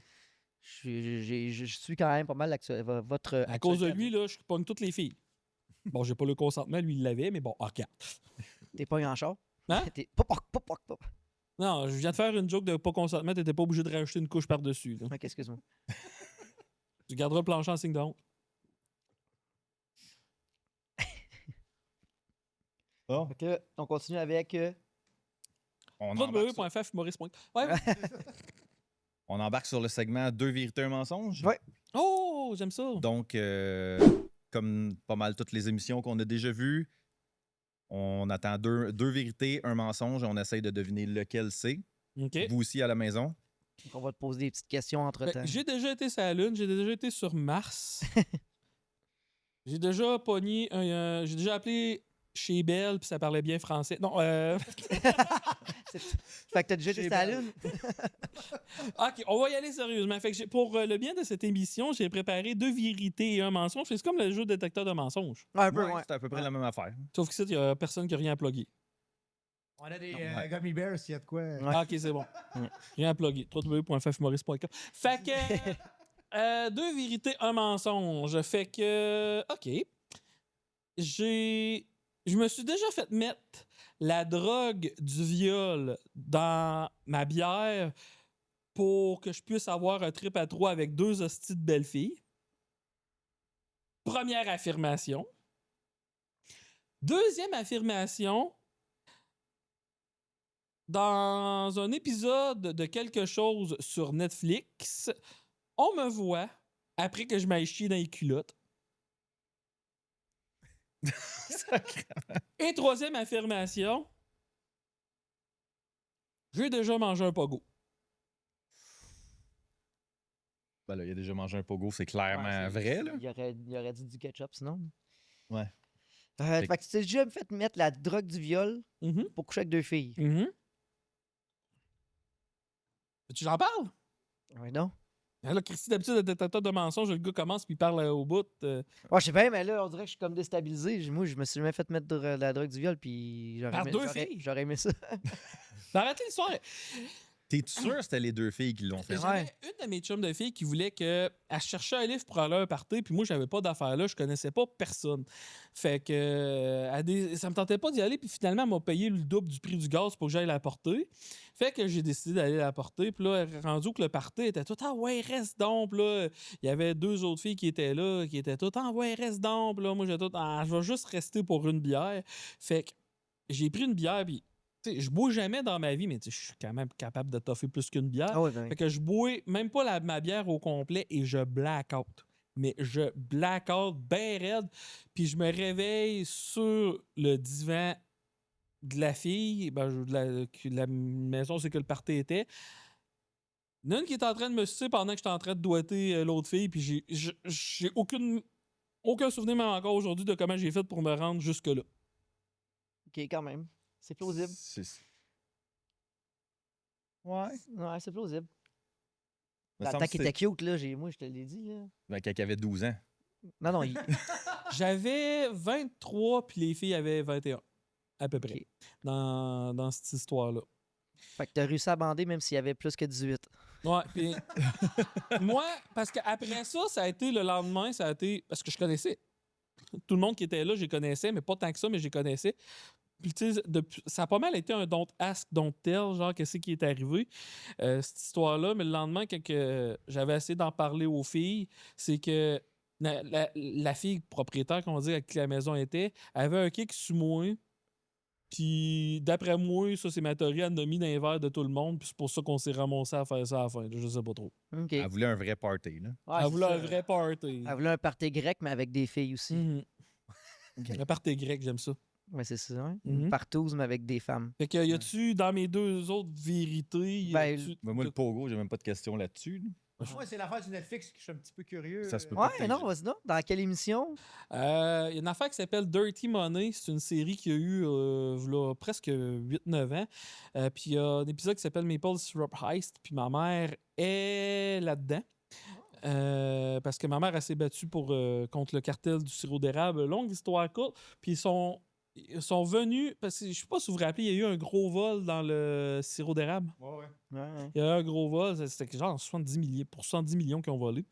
Je suis quand même pas mal votre. À cause de lui, là, je pogne toutes les filles. Bon, j'ai pas le consentement, lui, il l'avait, mais bon, regarde. T'es pas en char? Hein? T'es. Pop. Non, je viens de faire une joke de pas consentement, t'étais pas obligé de rajouter une couche par-dessus. là. Ok, excuse-moi. Tu garderas le plancher en signe de honte. Bon, Ok, on continue avec. on embarque, sur, www.ffhumoriste.com. Ouais. on embarque sur le segment 2 vérités, un mensonge. Ouais. Oh, j'aime ça. Donc, comme pas mal toutes les émissions qu'on a déjà vues, on attend deux vérités, un mensonge, et on essaye de deviner lequel c'est. OK. Vous aussi à la maison. On va te poser des petites questions entre-temps. Ben, j'ai déjà été sur la Lune, j'ai déjà été sur Mars. J'ai déjà pogné j'ai déjà appelé chez Belle, puis ça parlait bien français. Non, Fait que t'as déjà été à la Lune? OK, on va y aller sérieusement. Fait que pour le bien de cette émission, j'ai préparé 2 vérités et un mensonge. C'est comme le jeu de détecteur de mensonges. Un peu, Ouais, ouais. c'est à peu près la même affaire. Sauf que il n'y a personne qui a rien à plugger. On a des Ouais. gummy bears s'il y a de quoi. Ouais. Ah, OK, c'est bon. Rien à plugger. www.ffhumoriste.com. Fait que 2 vérités, un mensonge. Fait que OK. Je me suis déjà fait mettre la drogue du viol dans ma bière pour que je puisse avoir un trip à 3 avec 2 hosties de belles filles. Première affirmation. Deuxième affirmation. Dans un épisode de quelque chose sur Netflix, on me voit après que je m'aille chier dans les culottes. Et troisième affirmation, j'ai déjà mangé un pogo. Ben là, il a déjà mangé un pogo, c'est clairement Ouais, vrai. Là. Il aurait dit du ketchup sinon. Ouais. Fait que tu t'es déjà fait mettre la drogue du viol Mhm. pour coucher avec 2 filles. Mhm. Tu j'en parles? Ouais, non? Là, Christy, d'habitude, le détecteur de mensonges, le gars commence puis il parle au bout. Ouais, je sais bien, mais là, on dirait que je suis comme déstabilisé. Moi, je me suis jamais fait mettre de la drogue du viol, puis Par 2 filles? j'aurais aimé ça. Arrêtez l'histoire. T'es-tu sûr que c'était les 2 filles qui l'ont fait? J'avais une de mes chums de filles qui voulait qu'elle cherchait un livre pour aller à un party, puis moi, j'avais pas d'affaires là, je connaissais pas personne. Fait que ça me tentait pas d'y aller, puis finalement, elle m'a payé le double du prix du gaz pour que j'aille la porter. Fait que j'ai décidé d'aller la porter, puis là, rendu que le party était tout « Ah ouais, reste donc! » Puis là, il y avait 2 autres filles qui étaient là, qui étaient toutes « Ah ouais, reste donc! » Puis là, moi, j'étais tout « Ah, je vais juste rester pour une bière. » Fait que j'ai pris une bière, puis je bois jamais dans ma vie, mais je suis quand même capable de toffer plus qu'une bière. Ah ouais, ben, Fait que je bois même pas ma bière au complet et je black-out. Mais je black-out bien raide. Puis je me réveille sur le divan de la fille, que la maison, c'est que le party était. Il y en a une qui est en train de me sucer pendant que j'étais en train de doigter l'autre fille, puis j'ai aucun souvenir, même encore aujourd'hui, de comment j'ai fait pour me rendre jusque-là. OK, quand même. C'est plausible. Ouais. Ouais, c'est plausible. Me Dans le semble temps que qu'il était cute, là, moi, je te l'ai dit, là. Ben, quand il avait 12 ans. Non, J'avais 23, puis les filles avaient 21, à peu près, OK. dans cette histoire-là. Fait que t'as réussi à bander même s'il y avait plus que 18. Ouais, puis moi, parce qu'après ça a été le lendemain, ça a été parce que je connaissais tout le monde qui était là, je les connaissais, mais pas tant que ça, mais je les connaissais. Puis tu sais, ça a pas mal été un don't ask, don't tell, genre qu'est-ce qui est arrivé, cette histoire-là. Mais le lendemain, quand j'avais essayé d'en parler aux filles, c'est que la fille propriétaire, qu'on va dire, avec qui la maison était, avait un kick sur moi. Puis, d'après moi, ça, c'est ma théorie, elle a mis dans les verres de tout le monde. Puis, c'est pour ça qu'on s'est ramassé à faire ça à la fin. Je sais pas trop. OK. Elle voulait un vrai party, là. Ouais, Elle c'est voulait ça. un vrai party. Elle voulait un party grec, mais avec des filles aussi. Mhm. Un party grec, j'aime ça. Ouais, c'est ça. Hein? Mhm. Une partouze, mais avec des femmes. Fait que, y a-tu, dans mes deux autres vérités, y Ben, a-tu- Mais moi, le pogo, j'ai même pas de question là-dessus. là. Ouais, c'est l'affaire du Netflix que je suis un petit peu curieux. Ça se peut Ouais, peut-être. non, vas-y donc. Dans quelle émission? Il y a une affaire qui s'appelle Dirty Money. C'est une série qui a eu v'là presque 8-9 ans. Puis il y a un épisode qui s'appelle Maple Syrup Heist. Puis ma mère est là-dedans. Parce que ma mère elle s'est battue contre le cartel du sirop d'érable. Longue histoire courte. Puis ils sont venus, parce que je sais pas si vous vous rappelez, il y a eu un gros vol dans le sirop d'érable. Ouais. Ouais. Il y a eu un gros vol, c'était genre 70 millions qui ont volé.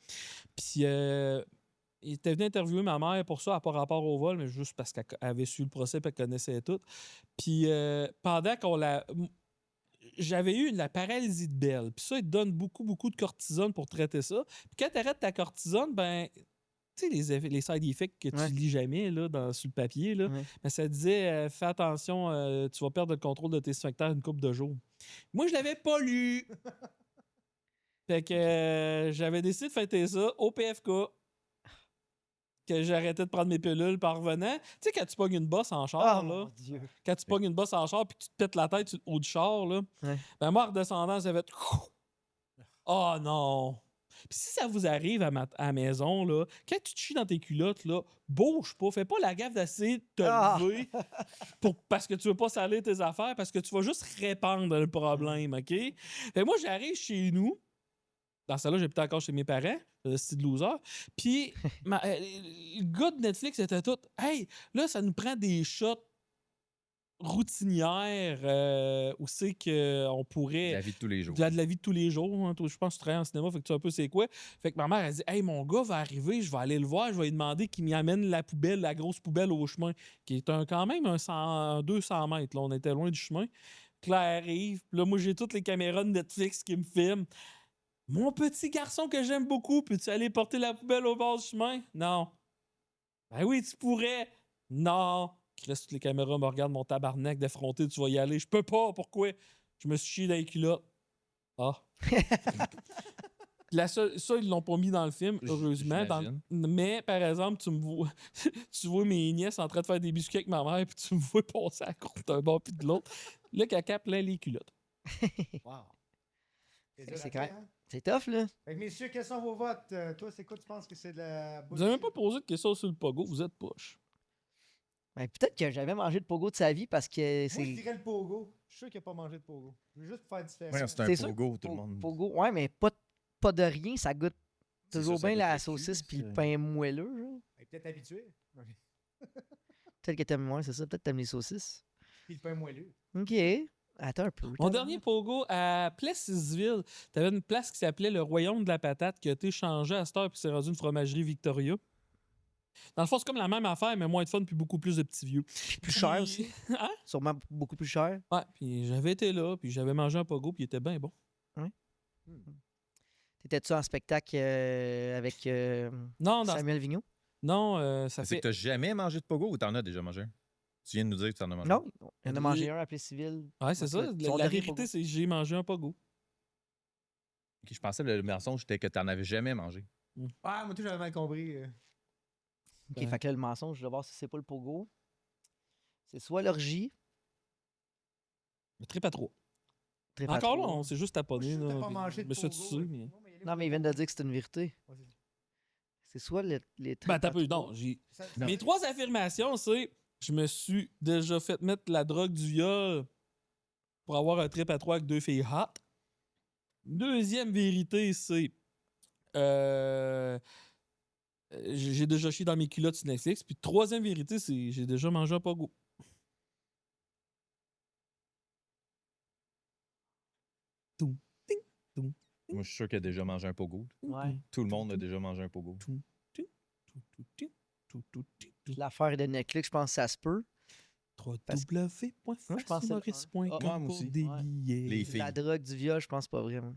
Puis il était venu interviewer ma mère pour ça, à pas rapport au vol, mais juste parce qu'elle avait su le procès et qu'elle connaissait tout. Puis pendant qu'on l'a. J'avais eu la paralysie de Bell. Puis ça, il te donne beaucoup, beaucoup de cortisone pour traiter ça. Puis quand tu arrêtes ta cortisone, ben. Tu sais, les side effects que tu lis jamais là, sur le papier, là, ben, ça disait fais attention, tu vas perdre le contrôle de tes sphincters une couple de jours. Moi, je l'avais pas lu. Fait que j'avais décidé de fêter ça au PFK. Que j'arrêtais de prendre mes pilules par revenant. Tu sais, quand tu pognes une bosse en char, Oh, là. mon Dieu. Quand tu pognes une bosse en char puis tu te pètes la tête sur le haut du char, là. Ouais. Ben, moi, en redescendant, ça fait. Oh non! Puis si ça vous arrive à la maison, là, quand tu te chies dans tes culottes, là, bouge pas. Fais pas la gaffe d'essayer de te lever parce que tu veux pas salir tes affaires, parce que tu vas juste répandre le problème, OK? Fait que moi, j'arrive chez nous. Dans ça là, j'étais encore chez mes parents, le style loser. Puis le gars de Netflix était tout « Hey, là, ça nous prend des shots routinières où c'est qu'on pourrait... » La vie de tous les jours. De la vie de tous les jours. Hein. Je pense que tu travailles en cinéma, fait que tu sais un peu c'est quoi. Fait que ma mère, elle dit « Hey, mon gars va arriver, je vais aller le voir, je vais lui demander qu'il m'y amène la poubelle, la grosse poubelle au chemin, qui est quand même 200 mètres. Là. On était loin du chemin. Claire arrive, puis là, moi, j'ai toutes les caméras de Netflix qui me filment. Mon petit garçon que j'aime beaucoup, peux-tu aller porter la poubelle au bord du chemin? Non. Ben oui, tu pourrais. Non. Chris, toutes les caméras me regardent, mon tabarnak d'effronter, tu vas y aller. Je peux pas, pourquoi? Je me suis chié dans les culottes. Ah. Ça, ils l'ont pas mis dans le film, heureusement. Mais, par exemple, tu vois mes nièces en train de faire des biscuits avec ma mère, puis tu me vois passer à la courbe d'un bord puis de l'autre. Là, caca plein les culottes. Wow. C'est clair. C'est tough, là. Fait que, messieurs, quels sont vos votes? Toi, c'est quoi tu penses que c'est de la... Vous avez même pas posé de questions sur le pogo, vous êtes poche. Ben, peut-être qu'il n'a jamais mangé de pogo de sa vie parce que Moi, je c'est. dirais le pogo. Je suis sûr qu'il n'a pas mangé de pogo. Je veux juste pour faire différent. Ouais, c'est un C'est sûr. pogo, tout le monde. Pogo. Ouais, mais pas de rien, ça goûte C'est toujours ça, ça bien goûte la le cul, saucisse puis ça. le pain moelleux. Genre. Il est peut-être habitué. Peut-être que t'aimes moins, c'est ça. Peut-être que t'aimes les saucisses. Puis le pain moelleux. OK. Attends un peu. Mon dernier pogo, à Plessisville, t'avais une place qui s'appelait le Royaume de la Patate qui a été changée à cette heure puis c'est rendu une fromagerie Victoria. Dans le fond, c'est comme la même affaire, mais moins de fun puis beaucoup plus de petits vieux. Plus cher aussi. Hein? Sûrement beaucoup plus cher. Ouais, puis j'avais été là, puis j'avais mangé un pogo, puis il était bien bon. T'étais-tu en spectacle avec Non, Samuel Vigneault? non, ça C'est fait... que t'as jamais mangé de pogo ou t'en as déjà mangé un? Tu viens de nous dire que t'en as mangé Non, il en a mangé un appelé civil. Ouais, c'est ça. Son La dernier vérité, pogo. c'est que j'ai mangé un pogo. Ok, je pensais que le mensonge c'était que t'en avais jamais mangé. Ah, moi, tout, j'avais mal compris. OK, fait que là, le mensonge, je vais voir si c'est pas le pogo. C'est soit l'orgie Le trip à 3. Trip à Encore là, trois. on s'est juste taponné. Je suis sûr que là, t'as pas puis mangé je de me suis pogo, tué, là. mais... Non, mais il y a les Non, mais il vient de dire que c'est une vérité. Ouais, c'est- C'est soit les trips Ben, t'as à peu. trois. Non, j'ai... ça- Mes 3 affirmations, c'est je me suis déjà fait mettre la drogue du viol pour avoir un trip à 3 avec 2 filles hot. Deuxième vérité, c'est j'ai déjà chié dans mes culottes sur Netflix. Puis troisième vérité, c'est j'ai déjà mangé un pogo. Toum, ting, toum, Moi, je suis sûr qu'il a déjà mangé un pogo. Ouais. Tout le monde a déjà mangé un pogo. tout, tout, tout, tout, tout, tout, tout. L'affaire de Netflix, je pense que ça se peut. Parce www.facimaurice.com Moi, je pense que c'est- moi pour aussi. des Ouais. billets. Les filles. La drogue du viol, je pense pas vraiment.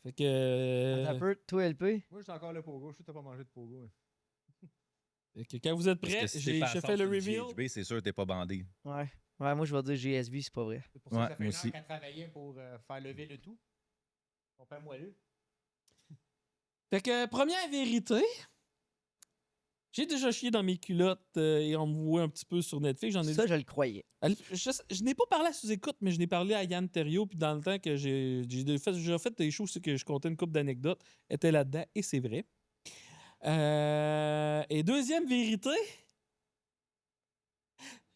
Fait que, Attends un peu, toi, LP? Moi, j'ai encore le pogo. Je suis sûr que t'as pas mangé de pogo. hein. fait que quand vous êtes Parce prêts, que si j'ai t'es pas fait fort le sur reveal. GHB, c'est sûr que t'es pas bandé. Ouais. Ouais, moi, je vais dire GSV, c'est pas vrai. C'est pour ça Ouais, que ça fait moi une heure aussi. qu'elle travaillait pour faire lever le tout. On perd moelleux. Fait que, première vérité, j'ai déjà chié dans mes culottes et on me voit un petit peu sur Netflix. J'en ai Ça, je le croyais. Je n'ai pas parlé à sous-écoute, mais je n'ai parlé à Yann Terriot. Puis dans le temps que j'ai déjà fait des shows, c'est que je comptais une couple d'anecdotes, était là-dedans, et c'est vrai. Et deuxième vérité,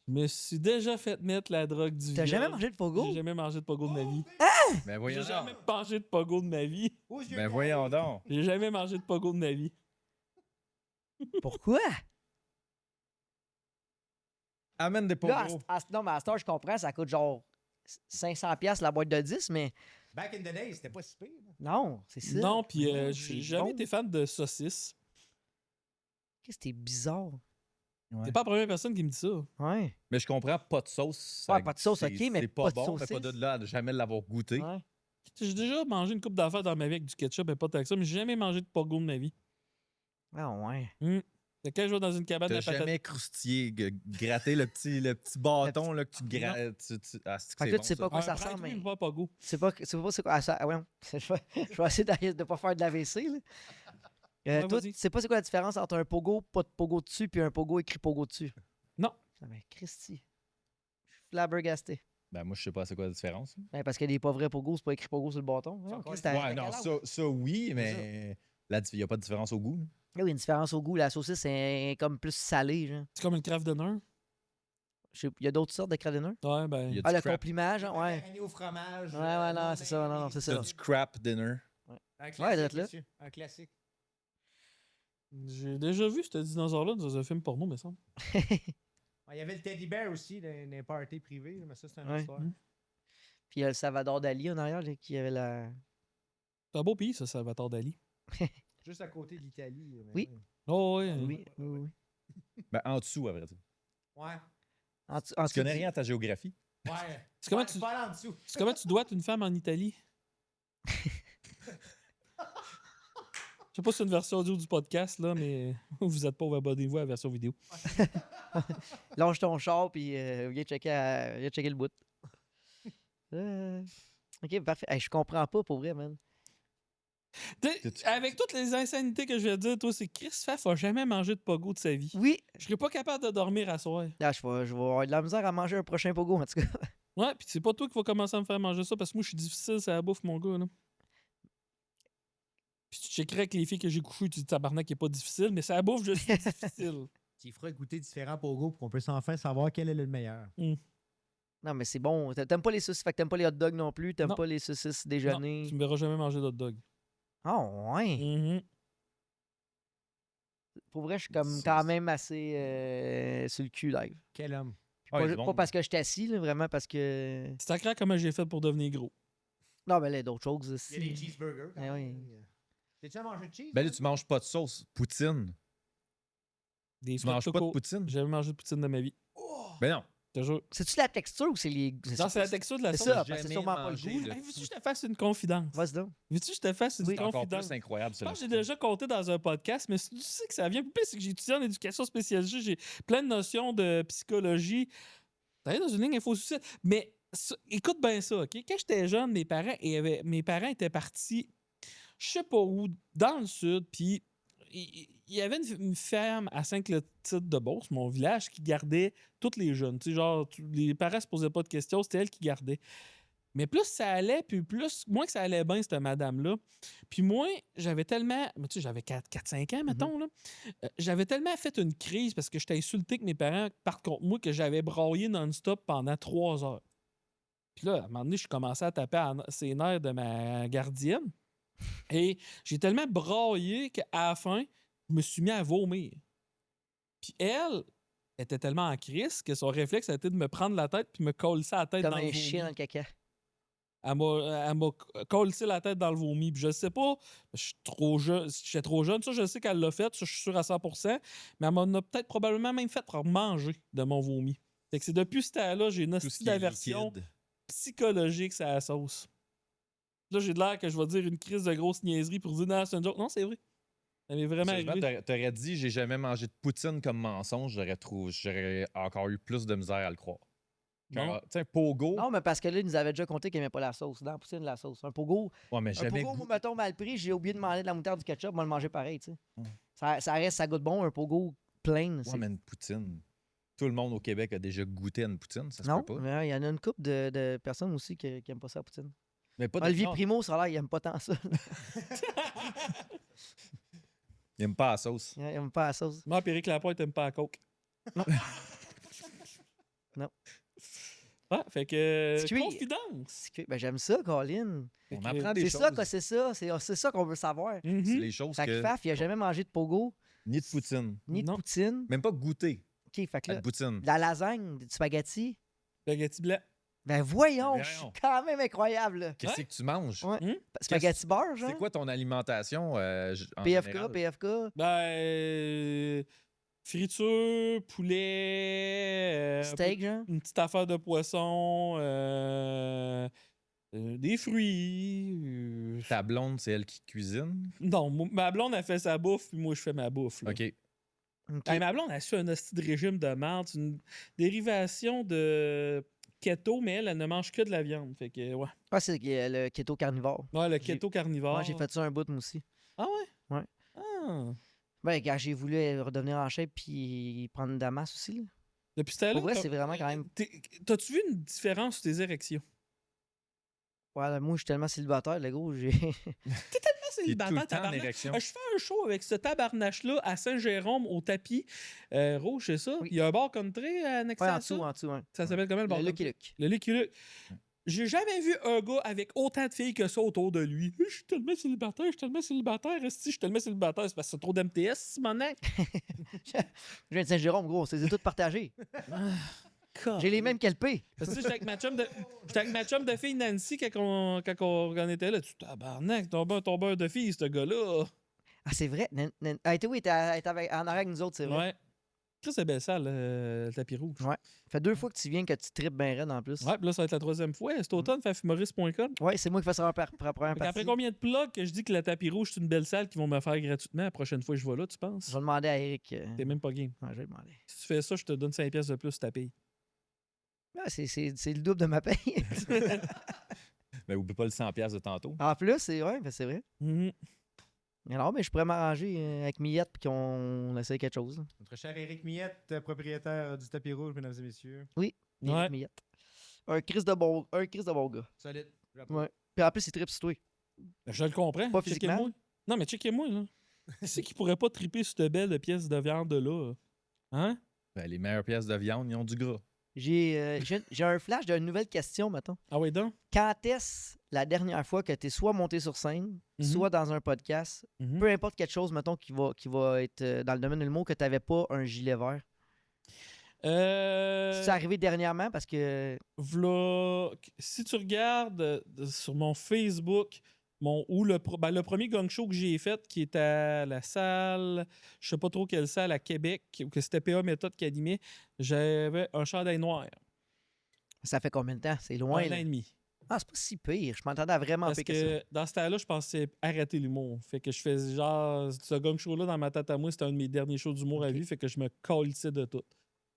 je me suis déjà fait mettre la drogue du T'as viol. jamais mangé de pogo? J'ai jamais mangé de pogo de ma vie. Ben J'ai voyons jamais donc. mangé de pogo de ma vie. Aux yeux Ben carrés. voyons donc. J'ai jamais mangé de pogo de ma vie. Pourquoi? Amène des Là, pogos. non, mais à cette heure, je comprends, ça coûte genre 500$ la boîte de 10, mais Back in the day, c'était pas si pire. là. non, c'est ça. Non, puis C'est j'ai jamais bon. été fan de saucisses. Qu'est-ce que c'était bizarre. Ouais. T'es pas la première personne qui me dit ça. Ouais. Mais je comprends, pas de sauce. Ouais, pas de sauce, c'est- ok, mais c'est pas pas de bon, mais saucisse. pas de là à jamais l'avoir goûté. Ouais. J'ai déjà mangé une coupe d'affaires dans ma vie avec du ketchup et pas tant que ça, mais j'ai jamais mangé de pogo de ma vie. Ah ouais. Fait que quand je vais dans une cabane T'as à patates. jamais croustillé, gratter le petit bâton là, que tu grattes. Ah, c'est Fait que c'est là, bon, tu sais pas ça. quoi ça ressemble, mais Pas pogo. c'est pas c'est quoi. Ah, ça, ah ouais. Je vais essayer de pas faire de l'AVC, là. Ouais, Toi, vas-y. tu sais pas c'est quoi la différence entre un pogo, pas de pogo dessus, puis un pogo écrit pogo dessus? Non. Ah ben, Christy. Je suis flabbergasté. Ben moi, je sais pas c'est quoi la différence. Ben, parce qu'il y a des pas vrais pogos, c'est pas écrit pogo sur le bâton. Ouais, encore Christ, une Ouais, non, ça oui, mais il n'y a pas de différence au goût. là. Il y a une différence au goût. La saucisse, c'est comme plus salée, genre. C'est comme une craft dinner. Il y a d'autres sortes de craft dinner? Ouais, ben. Il y a Ah, du le crap. compliment, genre, ouais. Année au fromage. Ouais, non, c'est ça, non, c'est ça. T'as du crap dinner. Un Ouais, classique, d'être là. monsieur. Un classique. J'ai déjà vu ce dinosaure-là dans un film porno, me semble. Il y avait le teddy bear aussi dans les parties privées, mais ça, c'est une autre Ouais. histoire. Puis il y a le Salvador Dali en arrière, là, qui avait la. C'est un beau pays, ça, Salvatore Dali. Juste à côté de l'Italie. mais Oui. ouais. Oh, ouais. Oui, oui, oui. Ben en dessous, à vrai dire. Ouais. Tu connais rien à ta géographie? Ouais. C'est comment Ouais, tu- pas là en dessous. C'est comment tu dois être une femme en Italie? Je sais pas si c'est une version audio du podcast, là, mais vous êtes pauvre, abonnez-vous à la version vidéo. Lâche ton char, puis viens checker le bout. Ok, parfait. Hey, je comprends pas pour vrai, man. Avec toutes les insanités que je viens de dire, toi, c'est Chris Pfaff a jamais mangé de pogo de sa vie. Oui. Je serais pas capable de dormir à soir. Là, je vais avoir de la misère à manger un prochain pogo, en tout cas. Ouais, pis c'est pas toi qui va commencer à me faire manger ça parce que moi, je suis difficile, ça la bouffe, mon gars, là. Puis tu checkerais avec les filles que j'ai couchées, tu dis tabarnak qui est pas difficile, mais ça la bouffe, je suis difficile. Tu feras goûter différents pogos pour qu'on puisse enfin savoir quel est le meilleur. Non, mais c'est bon. T'aimes pas les saucisses, fait que t'aimes pas les hot dogs non plus. T'aimes Non. pas les saucisses Non, déjeuner. tu me verras jamais manger d'hot dog. Ah, ouais. Mhm. Pour vrai, je suis comme quand même assez sur le cul live. Quel homme. Puis Ouais, pas, c'est bon. pas parce que je suis assis, là, vraiment parce que. C'est clair comment j'ai fait pour devenir gros. Non, mais là, il y a d'autres choses Il y a aussi. des cheeseburgers. quand Eh oui. même. T'es-tu à manger de cheese? Ben là, tu manges pas de sauce. Poutine. Des Tu manges pas de coco. poutine? J'ai jamais mangé de poutine de ma vie. Ben non. Je te jure. C'est-tu la texture ou c'est les. Non, c'est la texture de la C'est sauce. ça, parce que jamais c'est sûrement pas le mangé goût. de- là. Hey, veux-tu que je te fasse une confidence? Vas-y donc. Veux-tu que je te fasse une Oui. C'est encore confidence? plus incroyable, Je pense que j'ai celui-là. déjà compté dans un podcast, mais tu sais que ça vient. Plus c'est que j'ai étudié en éducation spécialisée, j'ai plein de notions de psychologie. D'ailleurs, dans une ligne info-suicide. Mais écoute bien ça, OK? Quand j'étais jeune, mes parents étaient partis, je sais pas où, dans le sud, puis il y avait une ferme à Saint-Clotilde de Beauce, mon village, qui gardait tous les jeunes. Tu sais, genre, les parents se posaient pas de questions, c'était elle qui gardait. Mais plus ça allait, puis moins que ça allait bien, cette madame-là. Puis moi, j'avais tellement... Tu sais, j'avais 4-5 ans, mettons, là. J'avais tellement fait une crise parce que j'étais insulté que mes parents partent contre moi que j'avais braillé non-stop pendant 3 heures. Puis là, à un moment donné, je commençais à taper ses nerfs de ma gardienne. Et j'ai tellement braillé qu'à la fin, je me suis mis à vomir. Puis elle était tellement en crise que son réflexe a été de me prendre la tête puis me coller ça la tête Comme dans le un vomi. chien dans le caca. Elle m'a collé la tête dans le vomi. Puis je sais pas, j'étais trop jeune. Ça, je sais qu'elle l'a fait, ça, je suis sûr à 100%. Mais elle m'en a peut-être probablement même fait pour manger de mon vomi. Fait que c'est depuis ce temps-là, j'ai une Tout ce hostie qui est d'aversion liquide. psychologique, c'est la sauce. Là, j'ai de l'air que je vais dire une crise de grosse niaiserie pour dire non, c'est une joke. Non, c'est vrai. Ça m'est vraiment Sérieusement, arrivé. t'aurais dit j'ai jamais mangé de poutine comme mensonge, j'aurais encore eu plus de misère à le croire. Non. Tu sais, un pogo. Non, mais parce que là, il nous avait déjà compté qu'il n'aimait pas la sauce. Dans la poutine, la sauce. Un pogo, Ouais, mais un jamais pogo, moi, mettons, mal pris, j'ai oublié de demander de la moutarde du ketchup, moi, le manger pareil, tu sais. Ça reste, ça goûte bon, un pogo plain. Ouais, mais une poutine. Tout le monde au Québec a déjà goûté à une poutine, ça se Non, peut pas. mais il y en a une couple de personnes aussi qui n'aiment pas ça, la poutine. Mais pas de Olivier non, Primo, ça a l'air, il n'aime pas tant ça. il aime pas la sauce. Il n'aime pas la sauce. Moi, Péric Lapointe t'aimes pas la coke. Non. Ouais, fait que. Biscuit. Confidence. Ben, j'aime ça, Colin. On que apprend des C'est choses. ça, que c'est ça. C'est ça qu'on veut savoir. Mhm. C'est les choses Fait que que... Faf, il a jamais mangé de pogo, Ni de poutine. ni de Non. poutine. Même pas goûter OK, fait que à là, de poutine. de la lasagne, du spaghetti. Spaghetti blanc. Ben voyons, Ben je suis voyons. quand même incroyable. Là. Qu'est-ce que tu manges? Ouais. Spaghetti beurre, genre? C'est quoi ton alimentation en PFK, général? PFK. Ben. Friture, poulet. Steak, genre? Une petite affaire de poisson. Des fruits. Ta blonde, c'est elle qui cuisine? Non, ma blonde, elle fait sa bouffe, puis moi, je fais ma bouffe. Là. OK. OK. Hey, ma blonde, elle suit un hostie de régime de merde. C'est une dérivation de keto, mais elle ne mange que de la viande. Fait que, ouais. Ah, c'est le keto carnivore. Ouais, le J'ai- keto carnivore. Ouais, j'ai fait ça un bout, moi aussi. Ah ouais? Ouais. Ah. Ben, quand j'ai voulu redevenir en shape puis prendre de la masse aussi. Là. Depuis ce temps-là. Pour vrai, c'est vraiment quand même. T'as-tu vu une différence sur tes érections? Ouais, moi, je suis tellement célibataire, le gros. J'ai. T'es tout le temps en tabarnak. érection. Je fais un show avec ce tabarnache-là à Saint-Jérôme au tapis rouge, c'est ça? Oui. Il y a un bar country annexé Ouais, à en dessous, ça. en dessous. Ouais. Ça s'appelle comment le bar Le country? Lucky Luke. Le Lucky Luke. J'ai jamais vu un gars avec autant de filles que ça autour de lui. Je suis tellement célibataire, je suis tellement célibataire. Esti, je suis tellement célibataire, c'est parce que c'est trop d'MTS, Simonac. Je viens de Saint-Jérôme, gros. C'est toutes partagées. J'ai les mêmes qu'LP. Parce que j'étais avec ma chum de fille Nancy quand on était là. Tu tabarnak, ton beurre de fille, ce gars-là. Ah, c'est vrai. Ah, oui, elle était en arrière avec nous autres, c'est vrai. Ouais. Chris, c'est belle ça, le tapis rouge. Ouais. Ça fait 2 fois que tu viens que tu tripes bien raide en plus. Ouais, puis là, ça va être la 3e fois. C'est automne, fafumoriste.com. Ouais, c'est moi qui fais ça pour la première Après partie. combien de plugs que je dis que le tapis rouge, c'est une belle salle qu'ils vont me faire gratuitement la prochaine fois que je vais là, tu penses? Je vais demander à Eric. T'es même pas game. Ouais, je vais demander. Si tu fais ça, je te donne 5 pièces de plus, ta paye. Ah, c'est le double de ma paye. Mais oublie pas le 100$ de tantôt. En plus, c'est vrai, c'est vrai. Mhm. Alors, mais je pourrais m'arranger avec Millette puis qu'on essaye quelque chose. Là. Notre cher Éric Miette, propriétaire du tapis rouge, mesdames et messieurs. Éric Ouais. Millette. Un Chris de bon gars. Solide. J'approuve. Ouais. Puis en plus, il tripe sur toi. Ben, je le comprends. Pas Checkez-moi. physiquement. Non, mais checkez-moi, là. Qui c'est qui pourrait pas triper sur cette belle pièce de viande-là? Hein? Ben, les meilleures pièces de viande, ils ont du gras. J'ai un flash d'une nouvelle question, mettons. Ah oui, donc? Quand est-ce la dernière fois que tu es soit monté sur scène, Mhm. soit dans un podcast, Mhm. peu importe quelque chose, mettons, qui va être dans le domaine de l'humour, que tu n'avais pas un gilet vert? C'est arrivé dernièrement parce que. V'là, si tu regardes sur mon Facebook, le premier gang show que j'ai fait, qui est à la salle, je sais pas trop quelle salle, à Québec, ou que c'était PA Méthode qui animait, j'avais un chandail noir. Ça fait combien de temps? C'est loin. Un an Là. et demi. Ah, c'est pas si pire. Je m'entendais à vraiment Parce pire que ça. que dans ce temps-là, je pensais arrêter l'humour. Fait que je faisais genre, ce gang show-là, dans ma tête à moi, c'était un de mes derniers shows d'humour à vie. Fait que je me colissais de tout.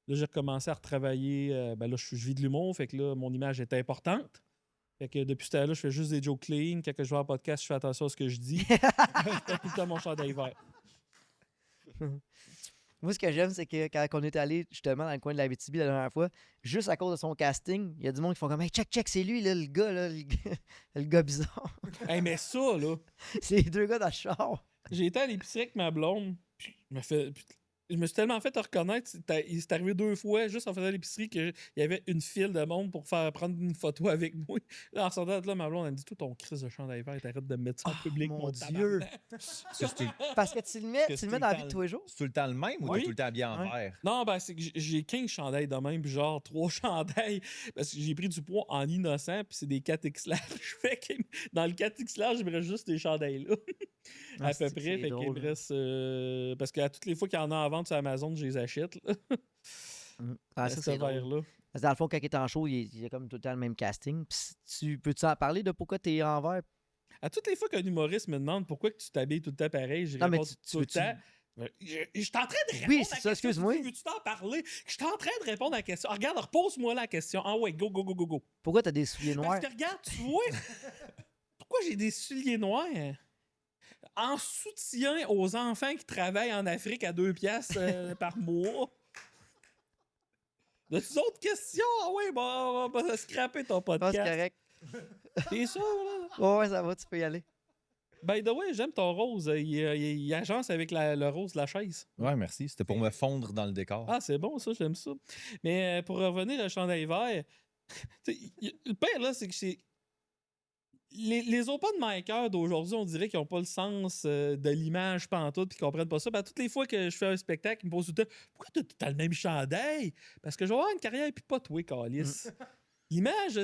Là, j'ai recommencé à retravailler. Ben là, je vis de l'humour. Fait que là, mon image était importante. Fait que depuis ce temps-là, je fais juste des jokes clean. Quand je vais en podcast, je fais attention à ce que je dis. Tout le temps mon chandail vert. Moi, ce que j'aime, c'est que quand on est allé justement dans le coin de la l'Abitibi la dernière fois, juste à cause de son casting, il y a du monde qui font comme hey, check, c'est lui, là, le gars, là, le gars bizarre. Hey, mais ça, là, C'est les deux gars dans le char. j'ai été à l'épicerie avec ma blonde, puis je me suis tellement fait reconnaître, il s'est arrivé 2 fois, juste en faisant l'épicerie, qu'il y avait une file de monde pour faire prendre une photo avec moi. Là, en sortant de là, ma blonde, elle me dit, tout ton crise de chandail vert, t'arrêtes de me mettre ça en public, mon mon Dieu. tabarnak. Parce que tu le mets dans la vie de tous les jours. C'est tout le temps le même ou Oui. t'es tout le temps habillé en Ouais. vert? Non, ben, c'est que j'ai 15 chandails de même, puis genre 3 chandails, parce que j'ai pris du poids en innocent, puis c'est des 4X large. Fait que dans le 4X large, il me reste juste des chandails là. Ah, À peu c'est près. c'est Fait qu'il drôle, me reste. Parce qu'à toutes les fois qu'il y en a en vente sur Amazon, je les achète. Là. Ah, ça, Ce c'est drôle. verre-là. Parce que dans le fond, quand il est en show, il a comme tout le temps le même casting. Puis peux-tu en parler de pourquoi t'es en vert? À toutes les fois qu'un humoriste me demande pourquoi que tu t'habilles tout le temps pareil, je Non, mais réponds tu tout le veux-tu- temps. Je suis en train de répondre Oui, à la c'est ça, question. excuse-moi. Veux-tu t'en parler? Je suis en train de répondre à la question. Ah, regarde, repose-moi la question. Ah ouais, go. Pourquoi t'as des souliers noirs? Parce que regarde, tu vois, pourquoi j'ai des souliers noirs? En soutien aux enfants qui travaillent en Afrique à 2 piastres par mois. As-tu d'autres questions? Ah oui, bon, on va scraper ton Ah, c'est podcast. correct. T'es sûr, là? Ouais, ça va, tu peux y aller. By the way, j'aime ton rose. Il agence avec le rose de la chaise. Ouais, merci. C'était pour me fondre dans le décor. Ah, c'est bon, ça, j'aime ça. Mais pour revenir au chandail vert, le pire, là, c'est que c'est. Les open micers d'aujourd'hui, on dirait qu'ils n'ont pas le sens de l'image pantoute puis qu'ils comprennent pas ça. Ben, toutes les fois que je fais un spectacle, ils me posent tout le temps pourquoi t'as le même chandail? Parce que je vais avoir une carrière puis pas toi, Calice. L'image,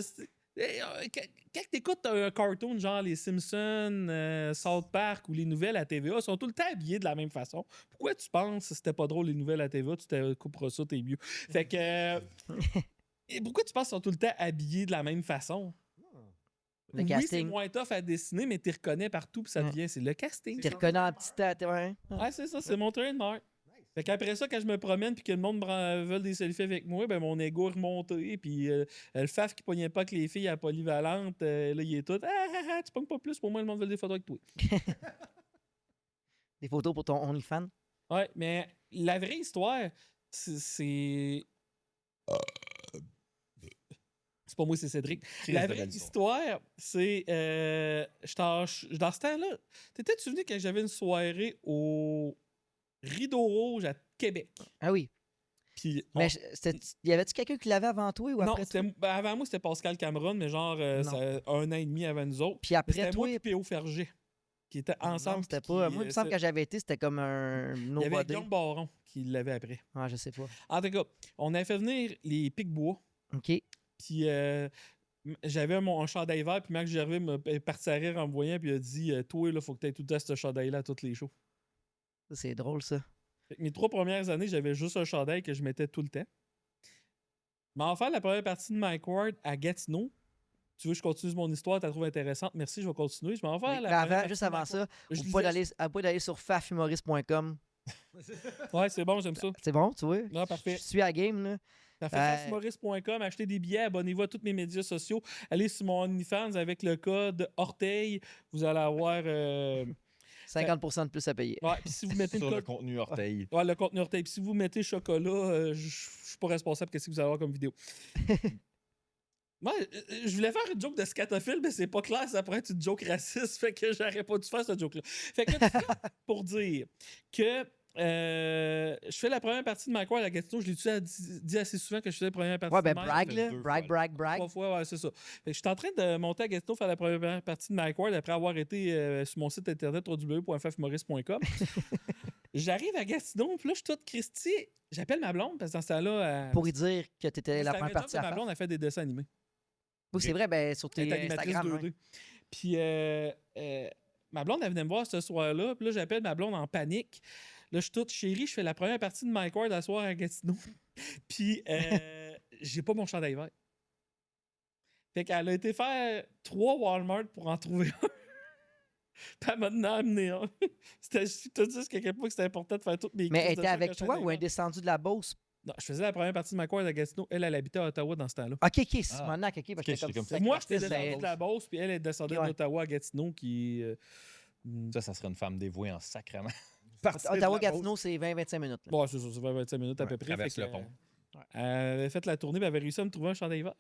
quand t'écoutes un cartoon genre les Simpsons, South Park ou les nouvelles à TVA, ils sont tout le temps habillés de la même façon. Pourquoi tu penses que c'était pas drôle les nouvelles à TVA, tu te couperas ça, t'es mieux. Fait que. Et pourquoi tu penses qu'ils sont tout le temps habillés de la même façon? Le Oui, c'est casting. moins tough à dessiner, mais tu reconnais partout, puis ça devient, c'est le casting. Tu reconnais en petit tête, ouais. Ouais, c'est ça, c'est mon trademark. Fait qu'après ça, quand je me promène puis que le monde veut des selfies avec moi, ben mon ego est remonté. Puis le faf qui pognait pas que les filles à polyvalente, là, il est tout. Tu pognes pas plus, pour moi, le monde veut des photos avec toi. Des photos pour ton OnlyFans. Ouais, mais la vraie histoire, c'est. C'est pas moi, c'est Cédric. La vraie histoire, c'est. Dans ce temps-là, t'étais-tu venu quand j'avais une soirée au Rideau Rouge à Québec? Ah oui. Puis, Mais y avait-tu quelqu'un qui l'avait avant toi ou non, après toi? avant moi, c'était Pascal Cameron, mais genre un an et demi avant nous autres. Puis après C'était toi, moi et P.O. Ferger qui étaient ensemble. non, c'était puis pas. qui, Moi, il me semble que quand j'avais été, c'était comme un il y avait nobody. Guillaume Baron qui l'avait après. Ah, je sais pas. En tout cas, on a fait venir les Pic-Bois. OK. Puis j'avais un chandail vert, puis Max Gervais m'a parti à rire en me voyant, puis il a dit toi, il faut que tu aies tout le temps ce chandail-là à tous les shows. Ça, c'est drôle, ça. Fait que mes 3 premières années, j'avais juste un chandail que je mettais tout le temps. Mais en fait, la première partie de Mike Ward à Gatineau, tu veux que je continue mon histoire, tu la trouves intéressante, merci, je vais continuer. Je m'en vais Mais la première juste partie de avant Mike ça, Ward. Je vous lisais- pouvez d'aller sur fafhumoriste.com. Ouais, c'est bon, j'aime ça. C'est bon, tu vois? Non, parfait. Je suis à la game, là. Fafhumoriste.com, achetez des billets, abonnez-vous à tous mes médias sociaux. Allez sur mon OnlyFans avec le code Orteil. Vous allez avoir. 50% de plus à payer. Ouais, puis si vous mettez Sur le le code. contenu orteil. Ouais, le contenu Orteil. Puis si vous mettez chocolat, je suis pas responsable de ce que vous allez avoir comme vidéo. Moi, je voulais faire une joke de scatophile, mais c'est pas clair, ça pourrait être une joke raciste, fait que j'aurais pas dû faire cette joke-là. Fait que pour dire que je fais la première partie de ma cour à la Gatineau, je l'ai dit assez souvent que je faisais la première partie Ouais, ben de Mike. brag, là. deux Brag, fois. brag, brag. 3 fois, ouais, c'est ça. Fait que je suis en train de monter à Gatineau, faire la première partie de Mike Ward après avoir été sur mon site internet www.fafhumoriste.com. J'arrive à Gatineau, puis là, je suis toute Christy. J'appelle ma blonde, parce que dans ce temps-là. Pour y dire que t'étais la c'était première job partie que à ma faire. blonde a fait des dessins animés. Oui, c'est vrai, ben sur Elle tes est animatrice Instagram. 2D. Ouais. Puis ma blonde, elle venait me voir ce soir-là. Puis là, j'appelle ma blonde en panique. Là, je suis toute chérie. Je fais la première partie de Mike Ward à soir à Gatineau. Puis j'ai pas mon chandail vert. Fait qu'elle a été faire 3 Walmart pour en trouver un. Puis elle m'a amené un. Je te dis à quel point que c'était important de faire toutes mes Mais crises elle de était trucs avec à toi chandail ou elle est vert. descendue de la Beauce? Non, je faisais la première partie de Mike Ward à Gatineau. Elle habitait à Ottawa dans ce temps-là. Ok, c'est Ah. Monac, ok. Parce que Ok, j'étais c'est comme ça. sacré Moi, j'étais fils, descendu ben, de la Beauce, puis elle est descendue Ouais. d'Ottawa à Gatineau, qui. Ça serait une femme dévouée en sacrement. Participer de la Ottawa-Gatineau, c'est 20-25 minutes. là. Bon, c'est ça, ça fait 25 minutes à peu Ouais, près. traverse fait que, le pont. Elle avait fait la tournée, puis elle avait réussi à me trouver un chandail vert.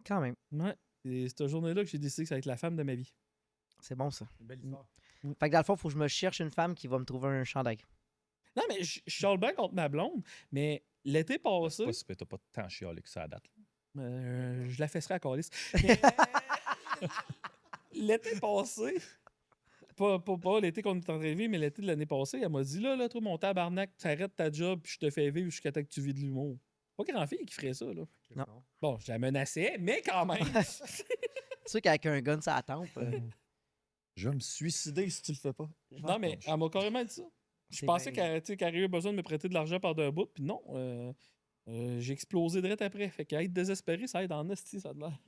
Quand même. Ouais. Et c'est cette journée-là que j'ai décidé que ça va être la femme de ma vie. C'est bon, ça. Une belle histoire. Fait que dans le fond, il faut que je me cherche une femme qui va me trouver un chandail. Non, mais je chiale bien contre ma blonde, mais l'été passé, T'as pas tant chialé que ça à date. je la fesserai à calice. Mais- L'été passé, pas l'été qu'on est en train de vivre, mais l'été de l'année passée, elle m'a dit là, toi, mon tabarnak, t'arrêtes ta job, puis je te fais vivre jusqu'à temps que tu vis de l'humour. Pas grand-fille qui ferait ça, là. Non. Bon, je la menaçais, mais quand même. C'est sûr qu'avec un gun, ça tempe. Je vais me suicider si tu le fais pas. Non, mais elle m'a carrément dit ça. Je C'est pensais bien- qu'elle aurait eu besoin de me prêter de l'argent par d'un bout, puis non. J'ai explosé direct après. Fait qu'être désespéré, ça aide en esti, ça a de l'air.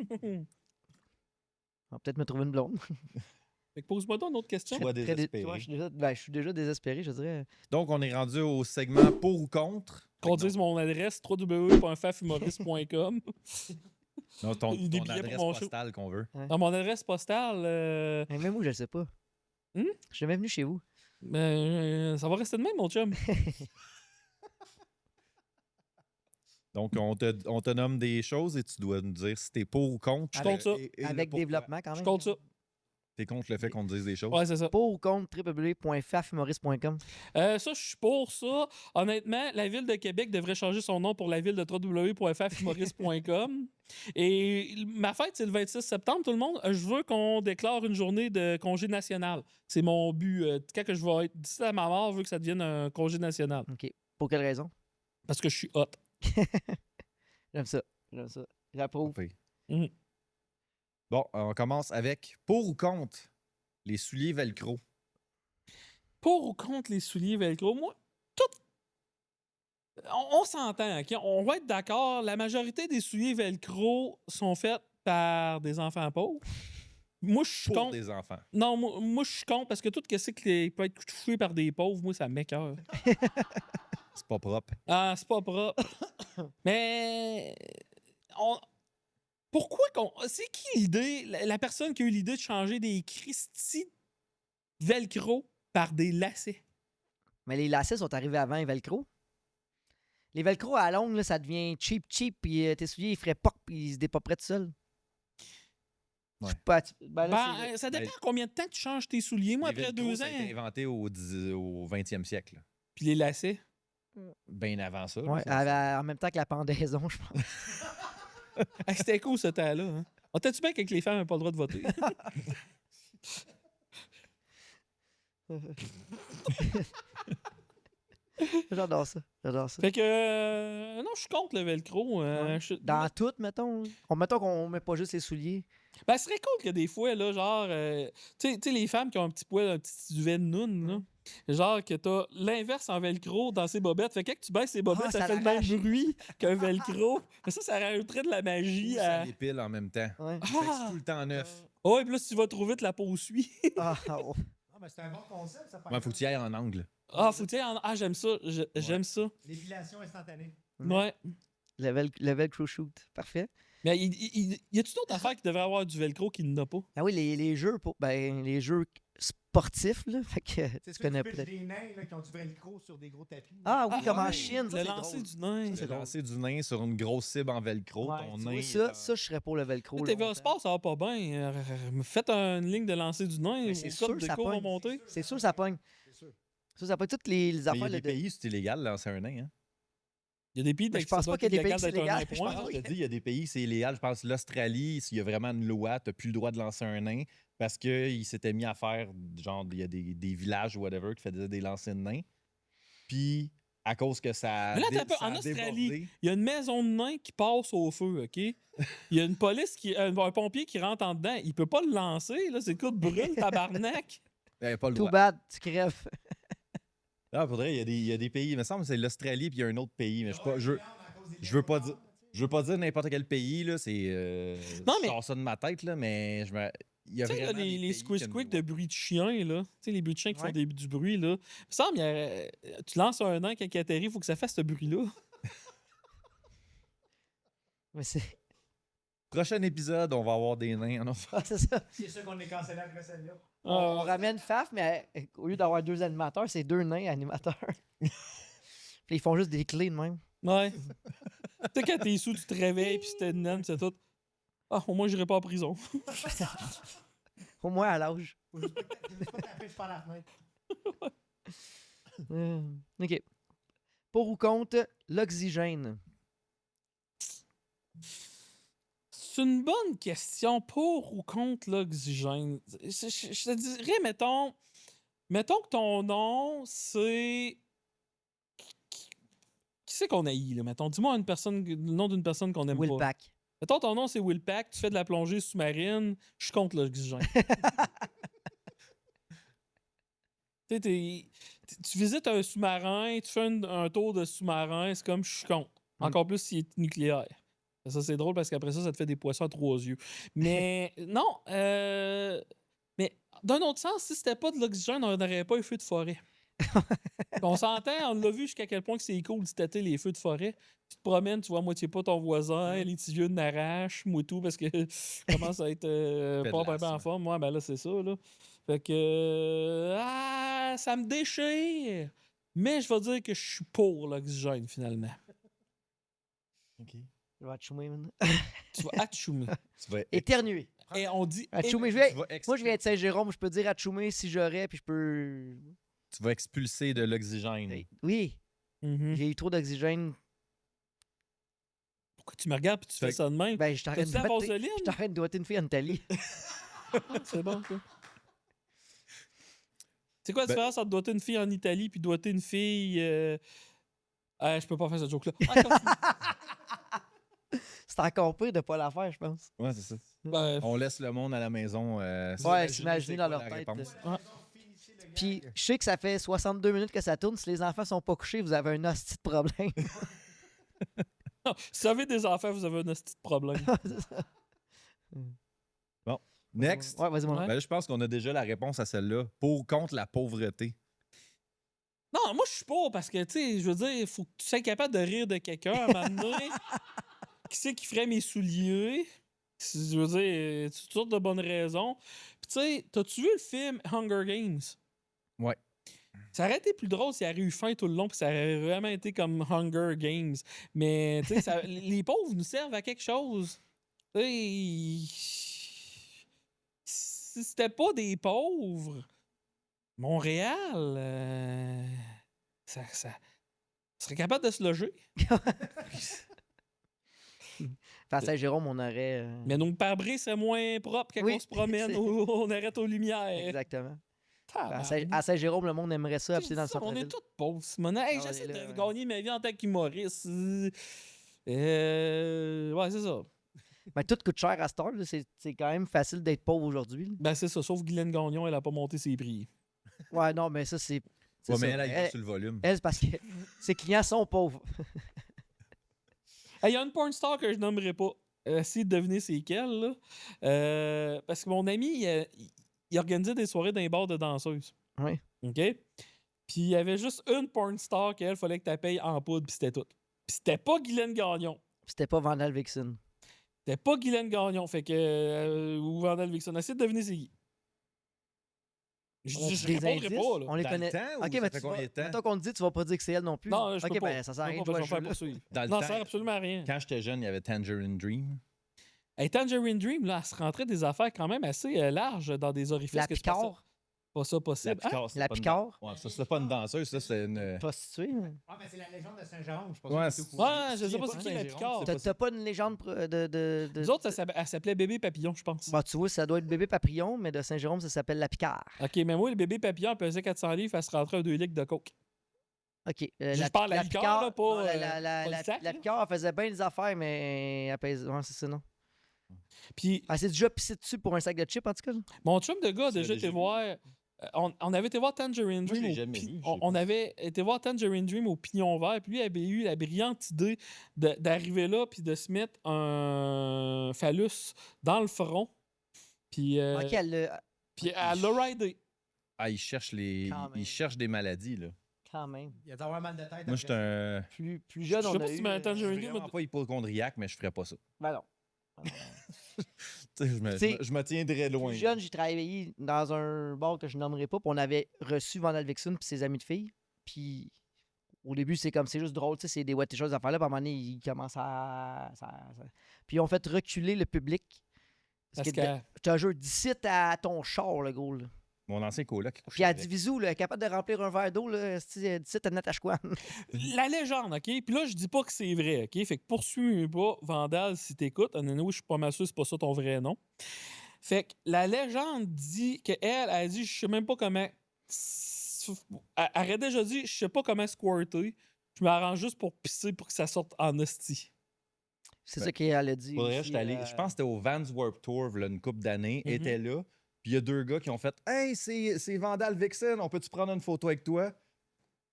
On va peut-être me trouver une blonde. Fait que pose-moi donc une autre question. Sois Très dé- désespéré. tu vois, je suis déjà désespéré, je dirais. Donc, on est rendu au segment pour ou contre. Qu'on dise mon adresse www.fafhumoriste.com. Non, ton Des billets pour adresse mon show. postale qu'on veut. Dans mon adresse postale, Mais même moi, je le sais pas. Hmm? Je suis jamais venu chez vous. ça va rester de même, mon chum. Donc, on te nomme des choses et tu dois nous dire si t'es pour ou contre. Je compte ça. Avec développement, quand même. Je compte ça. T'es contre le fait qu'on te dise des choses. Ouais, c'est ça. Pour ou contre www.fafhumoriste.com. Ça, je suis pour ça. Honnêtement, la ville de Québec devrait changer son nom pour la ville de www.fafhumoriste.com. Et ma fête, c'est le 26 septembre, tout le monde. Je veux qu'on déclare une journée de congé national. C'est mon but. Quand que je vais être d'ici à ma mort, je veux que ça devienne un congé national. OK. Pour quelle raison? Parce que je suis hot. J'aime ça. J'approuve. Parfait. Mhm. Bon, on commence avec pour ou contre les souliers velcro. Pour ou contre les souliers velcro? Moi, tout. On s'entend, OK? On va être d'accord. La majorité des souliers velcro sont faits par des enfants pauvres. Moi, je suis Pour contre. des enfants. Non, moi je suis contre parce que tout ce qui peut être touché par des pauvres, moi, ça m'écoeure. C'est pas propre. Ah, c'est pas propre. Mais. Pourquoi qu'on. C'est qui l'idée? La personne qui a eu l'idée de changer des Christy velcro par des lacets? Mais les lacets sont arrivés avant les velcro. Les velcro à la longue, là, ça devient cheap, puis tes souliers, ils feraient poc, puis ils se dépopperaient tout seuls. Ouais. Je suis pas. Ben là, Ben, ça dépend combien de temps que tu changes tes souliers. Moi, Les après velcro, 2 ça a été ans. inventé au 20e siècle. Puis les lacets. Bien avant ça. ouais, là, en même temps que la pendaison, je pense. Ah, c'était cool ce temps-là. Hein? On t'as-tu bien que les femmes n'ont pas le droit de voter? J'adore ça. Fait que. Non, je suis contre le velcro. Dans tout, mettons. Mettons qu'on met pas juste les souliers. Ben, ce serait cool que des fois, là, genre. Tu sais, les femmes qui ont un petit poil, un petit duvet de noun, là. Genre que t'as l'inverse en velcro dans ses bobettes. Fait que quand tu baisses ses bobettes, ça ça fait le même l'arrache. bruit qu'un velcro. Mais ça rajouterait de la magie ça à. dépile en même temps. Ouais. Fait que c'est tout le temps neuf. Oh, et puis là, si tu vas trop vite, la peau suit. Ah, oh. Non, mais c'est un bon concept, ça. par Ouais, faut que exemple. tu y ailles en angle. Ah, faut tu Ah, j'aime ça. J'aime ça. L'épilation instantanée. Ouais. Le velcro shoot. Parfait. Mais y a-tu d'autres affaires qui devraient avoir du velcro qui n'en a pas? Ah oui, les jeux les jeux sportifs, là. Fait que C'est tu sûr connais que tu peut-être. pitches des nains là, qui ont du velcro sur des gros tapis. Ah oui, comme en ouais. Chine. ça, Le c'est lancer drôle. du nain. C'est lancer du nain sur une grosse cible en velcro. Ouais, ton tu nain. vois, est en- ça, je serais pour le velcro. TVA longtemps. Sport, ça va pas bien. Faites une ligne de lancer du nain. Mais c'est au sûr code que de ça cours pogne. remonter. C'est sûr, ça pogne. C'est sûr. Ça pogne toutes les Mais il y a affaires. des pays où c'est illégal de lancer un nain. Hein? Il y a des pays Mais que je pense ça doit pas qu'il y a être des pays que illégal c'est d'être un illégal. nain point. Je Je te dis, il y a des pays, c'est illégal. Je pense l'Australie, s'il y a vraiment une loi, tu n'as plus le droit de lancer un nain parce qu'ils s'étaient mis à faire, genre, il y a des villages ou whatever qui faisaient des lancers de nains. Puis, à cause que ça. Mais là, dé- attends un peu, ça en a Australie, débordé. il y a une maison de nains qui passe au feu, OK? Il y a une police un pompier qui rentre en dedans. Il peut pas le lancer, là. C'est quoi de brûle, tabarnak? Il n'y avait pas le Too droit. bad, tu crèves. Ah, faudrait, il y a des pays. Il me semble que c'est l'Australie puis il y a un autre pays. Mais je veux pas dire. Je veux pas dire n'importe quel pays, là. C'est. Non, mais- Je sors ça de ma tête, là, mais il y a Tu sais, là, vraiment des les pays squish qui ont squick une de bruit de chien, là. Tu sais, les bruits de chiens qui font Ouais. du bruit, là. Il me semble, tu lances un nain quand il atterrit, il faut que ça fasse ce bruit-là. Mais c'est. Prochain épisode, on va avoir des nains. Non, Ah, c'est ça. C'est sûr qu'on est cancellé après celle-là. On ramène Faf, mais au lieu d'avoir 2 animateurs, c'est 2 nains animateurs. Puis ils font juste des clés de même. Ouais. Tu sais, quand t'es sous, tu te réveilles, puis c'était une naine, c'est tout. Ah, au moins, j'irai pas en prison. Au moins à l'âge. Faut juste pas taper par la fenêtre. OK. Pour ou contre l'oxygène? C'est une bonne question. Pour ou contre l'oxygène? Je te dirais, mettons que ton nom, c'est... Qui c'est qu'on haït, là? Mettons, dis-moi le nom d'une personne qu'on aime pas. Willpack. Mettons, ton nom, c'est Willpack, tu fais de la plongée sous-marine, je suis contre l'oxygène. Tu sais, tu visites un sous-marin, tu fais un tour de sous-marin, c'est comme je suis contre. Encore plus s'il est nucléaire. Ça, c'est drôle parce qu'après ça te fait des poissons à 3 yeux. Mais non, mais d'un autre sens, si c'était pas de l'oxygène, on n'aurait pas eu feu de forêt. On s'entend, on l'a vu jusqu'à quel point que c'est cool de tâter les feux de forêt. Tu te promènes, tu vois à moitié pas ton voisin, les petits yeux de n'arrache, moutou, parce que commence à être pas bien en forme. Moi, ben là, c'est ça, là. Fait que... ça me déchire! Mais je vais dire que je suis pour l'oxygène, finalement. OK. Je vais atchoumer, man. Tu vas atchoumer. Tu vas, Éternuer. Et on dit... Atchoumer. Moi, je viens de Saint-Jérôme, je peux dire atchoumer si j'aurais, puis je peux... tu vas expulser de l'oxygène. Oui, Mhm. j'ai eu trop d'oxygène. Pourquoi tu me regardes et tu fais ça de même? Ben, je suis en train de T'as-tu la doigter- vaseline? je suis en train de doigter une fille en Italie. C'est bon, ça. C'est quoi la Ben- différence entre doiter une fille en Italie puis doiter une fille... je peux pas faire cette joke-là. Ah, continue. C'est encore pire de pas la faire, je pense. Ouais, c'est ça. Ben, On laisse le monde à la maison. s'imaginer dans c'est quoi leur la tête. réponse. Puis, je sais que ça fait 62 minutes que ça tourne. Si les enfants sont pas couchés, vous avez un hostie de problème. si vous avez des enfants, vous avez un hostie de problème. C'est ça. Next. Ouais, vas-y, mon Ouais. Ben là, je pense qu'on a déjà la réponse à celle-là. Pour ou contre la pauvreté. Non, moi, je suis pas parce que, tu sais, je veux dire, il faut que tu sois capable de rire de quelqu'un à un moment donné. Qui c'est qui ferait mes souliers? Je veux dire, toutes sortes de bonnes raisons. Puis, tu sais, t'as-tu vu le film Hunger Games? Ouais. Ça aurait été plus drôle s'il y avait eu faim tout le long, puis ça aurait vraiment été comme Hunger Games. Mais, tu sais, les pauvres nous servent à quelque chose. Tu sais, si c'était pas des pauvres, Montréal, ça serait capable de se loger. À Saint-Jérôme, on aurait. Mais nos pare-bris seraient moins propres quand Oui, on se promène c'est- ou on arrête aux lumières. Exactement. Tabarnak. À Saint-Jérôme, le monde aimerait ça, C'est habiter dans le ça, on est centre-ville. tous pauvres, Simone. Hey, Ah, j'essaie on est là, de ouais. gagner ma vie en tant qu'humoriste. Ouais, c'est ça. Mais tout coûte cher à cette heure. Là. C'est quand même facile d'être pauvre aujourd'hui. là. Ben, c'est ça. Sauf Guylaine Gagnon, elle a pas monté ses prix. Ouais, non, mais ça, c'est. c'est Ouais, mais ça. elle a sur le volume. Elle, c'est parce que ses clients sont pauvres. Il y a une porn star que je nommerai pas. Essayez de deviner c'est quelle, là. Parce que mon ami, il organisait des soirées dans les bars de danseuses. Oui. OK? Puis il y avait juste une porn star qu'elle fallait que tu payes en poudre, puis c'était tout. Puis c'était pas Guylaine Gagnon. C'était pas Vandal Vixen. C'était pas Guylaine Gagnon. Fait que. Ou Vandal Vixen. Essayez de deviner c'est qui. Je On a je des répondrai indices? pas, là. On les Dans connaît. le temps, ou Ok, ça mais fait tu combien vas... de temps? Mettons qu'on te dit, tu vas pas dire que c'est elle non plus. Non, je ok, peux pas. ben ça sert à rien de Je jouer vais à ce faire jeu-là. poursuivre. Dans le Non, temps- ça sert absolument à rien. Quand j'étais jeune, il y avait Tangerine Dream. Hey, Tangerine Dream, là, elle se rentrait des affaires quand même assez larges dans des orifices. La que c'est pas ça- Picard, Pas ça possible. Hein? Picard, c'est La pas une Picard. dan- Ouais, ça, c'est pas une danseuse, ça, c'est une. prostituée. hein. Ah, mais c'est la légende de Saint-Jérôme, je pense. Ouais, que c'est tout. Ouais, je sais pas pas c'est de qui la Saint-Jérôme, Picard. c'est T'as pas une légende de. Nous autres, elle s'appelait Bébé Papillon, je pense. Bah, tu vois, ça doit être bébé papillon, mais de Saint-Jérôme, ça s'appelle la Picard. OK, mais moi, le bébé papillon elle pesait 400 livres, elle se rentrait à 2 litres de coke. Ok. Je parle la liqueur, là, pas, non, pas la le sac, là. Picard, elle faisait bien des affaires, mais elle pèse. Ouais, c'est ça, non. Puis Elle s'est déjà pissée dessus pour un sac de chips, en tout cas. là. mon chum de gars a Tu l'as déjà déjà été vu? voir. On avait été voir Tangerine Moi, je Dream. l'ai au jamais Pi- vu, je on, sais pas. on avait été voir Tangerine Dream au Pignon Vert. Puis lui avait eu la brillante idée d'arriver là puis de se mettre un phallus dans le front. Puis, Ok, elle l'a. puis elle l'a ridé. Ah, ils cherchent Quand même. ils cherchent des maladies, là. Quand même. Il y a d'avoir mal de tête. Moi, après. j'étais un. Plus Je jeune, sais on pas a si eu. tu mets un Je suis Tangerine Dream. vraiment pas hypochondriaque, mais je ferais pas ça. Ben non. Tu sais, je me tiendrais loin. Plus jeune, j'ai travaillé dans un bar que je nommerai pas, puis on avait reçu Vandal Vixen puis ses amis de filles. Puis au début, c'est juste drôle, tu sais, c'est des what choses à faire là. Puis à un moment donné, ils commencent Puis ils ont fait reculer le public. Parce que je te jure, d'ici à ton char, le gros, là. Mon ancien coloc. Puis à Divisou, là, capable de remplir un verre d'eau, là, d'ici à Natashquan. La légende, OK? Puis là, je dis pas que c'est vrai, OK? Fait que poursuis pas Vandal si t'écoutes. Anyway, je suis pas mal sûr que c'est pas ça ton vrai nom. Fait que la légende dit qu'elle a dit, je sais même pas comment... Elle aurait déjà dit, je sais pas comment squirter. Je m'arrange juste pour pisser pour que ça sorte en hostie. C'est ça qu'elle a dit. Faudrait, aussi, je pense que c'était au Vans Warped Tour, là, une couple d'années, était là. Puis il y a deux gars qui ont fait « Hey, c'est Vandal Vixen, on peut-tu prendre une photo avec toi? »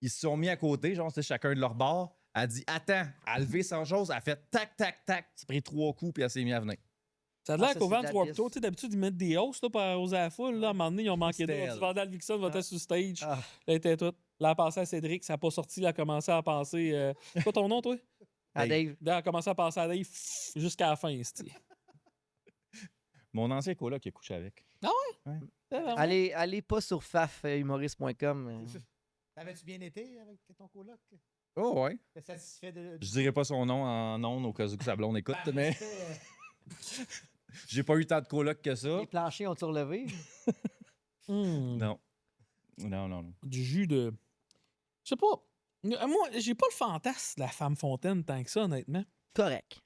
Ils se sont mis à côté, genre c'était chacun de leur bord. Elle a dit « Attends », elle a levé sans chose, elle a fait « Tac, tac, tac ». Ça a pris 3 coups, puis elle s'est mise à venir. Ça a l'air ça, qu'au c'est de Vans la Warped piste. Tour, tu sais, d'habitude, ils mettent des hosts là, pour arroser la foule. Là, à un moment donné, ils ont manqué C'était d'eau. elle. Vandal Vixen va être sur stage. Ah. Là, elle était toute. Là, elle a passé à Cédric, ça n'a pas sorti. Elle a commencé à passer. C'est quoi ton nom, toi? À Dave. Là, elle a commencé à passer à Dave jusqu'à la fin, c'ti. Mon ancien coloc qui a couché avec. Allez pas sur fafhumoriste.com. T'avais-tu bien été avec ton coloc? Oh ouais. T'es satisfait de. Je dirais pas son nom en ondes au cas où sa blonde écoute, Ben, mais j'ai pas eu tant de colocs que ça. Les planchers ont-ils relevé? Non. Non. Du jus de. Je sais pas. Moi, j'ai pas le fantasme de la femme fontaine tant que ça, honnêtement. Correct.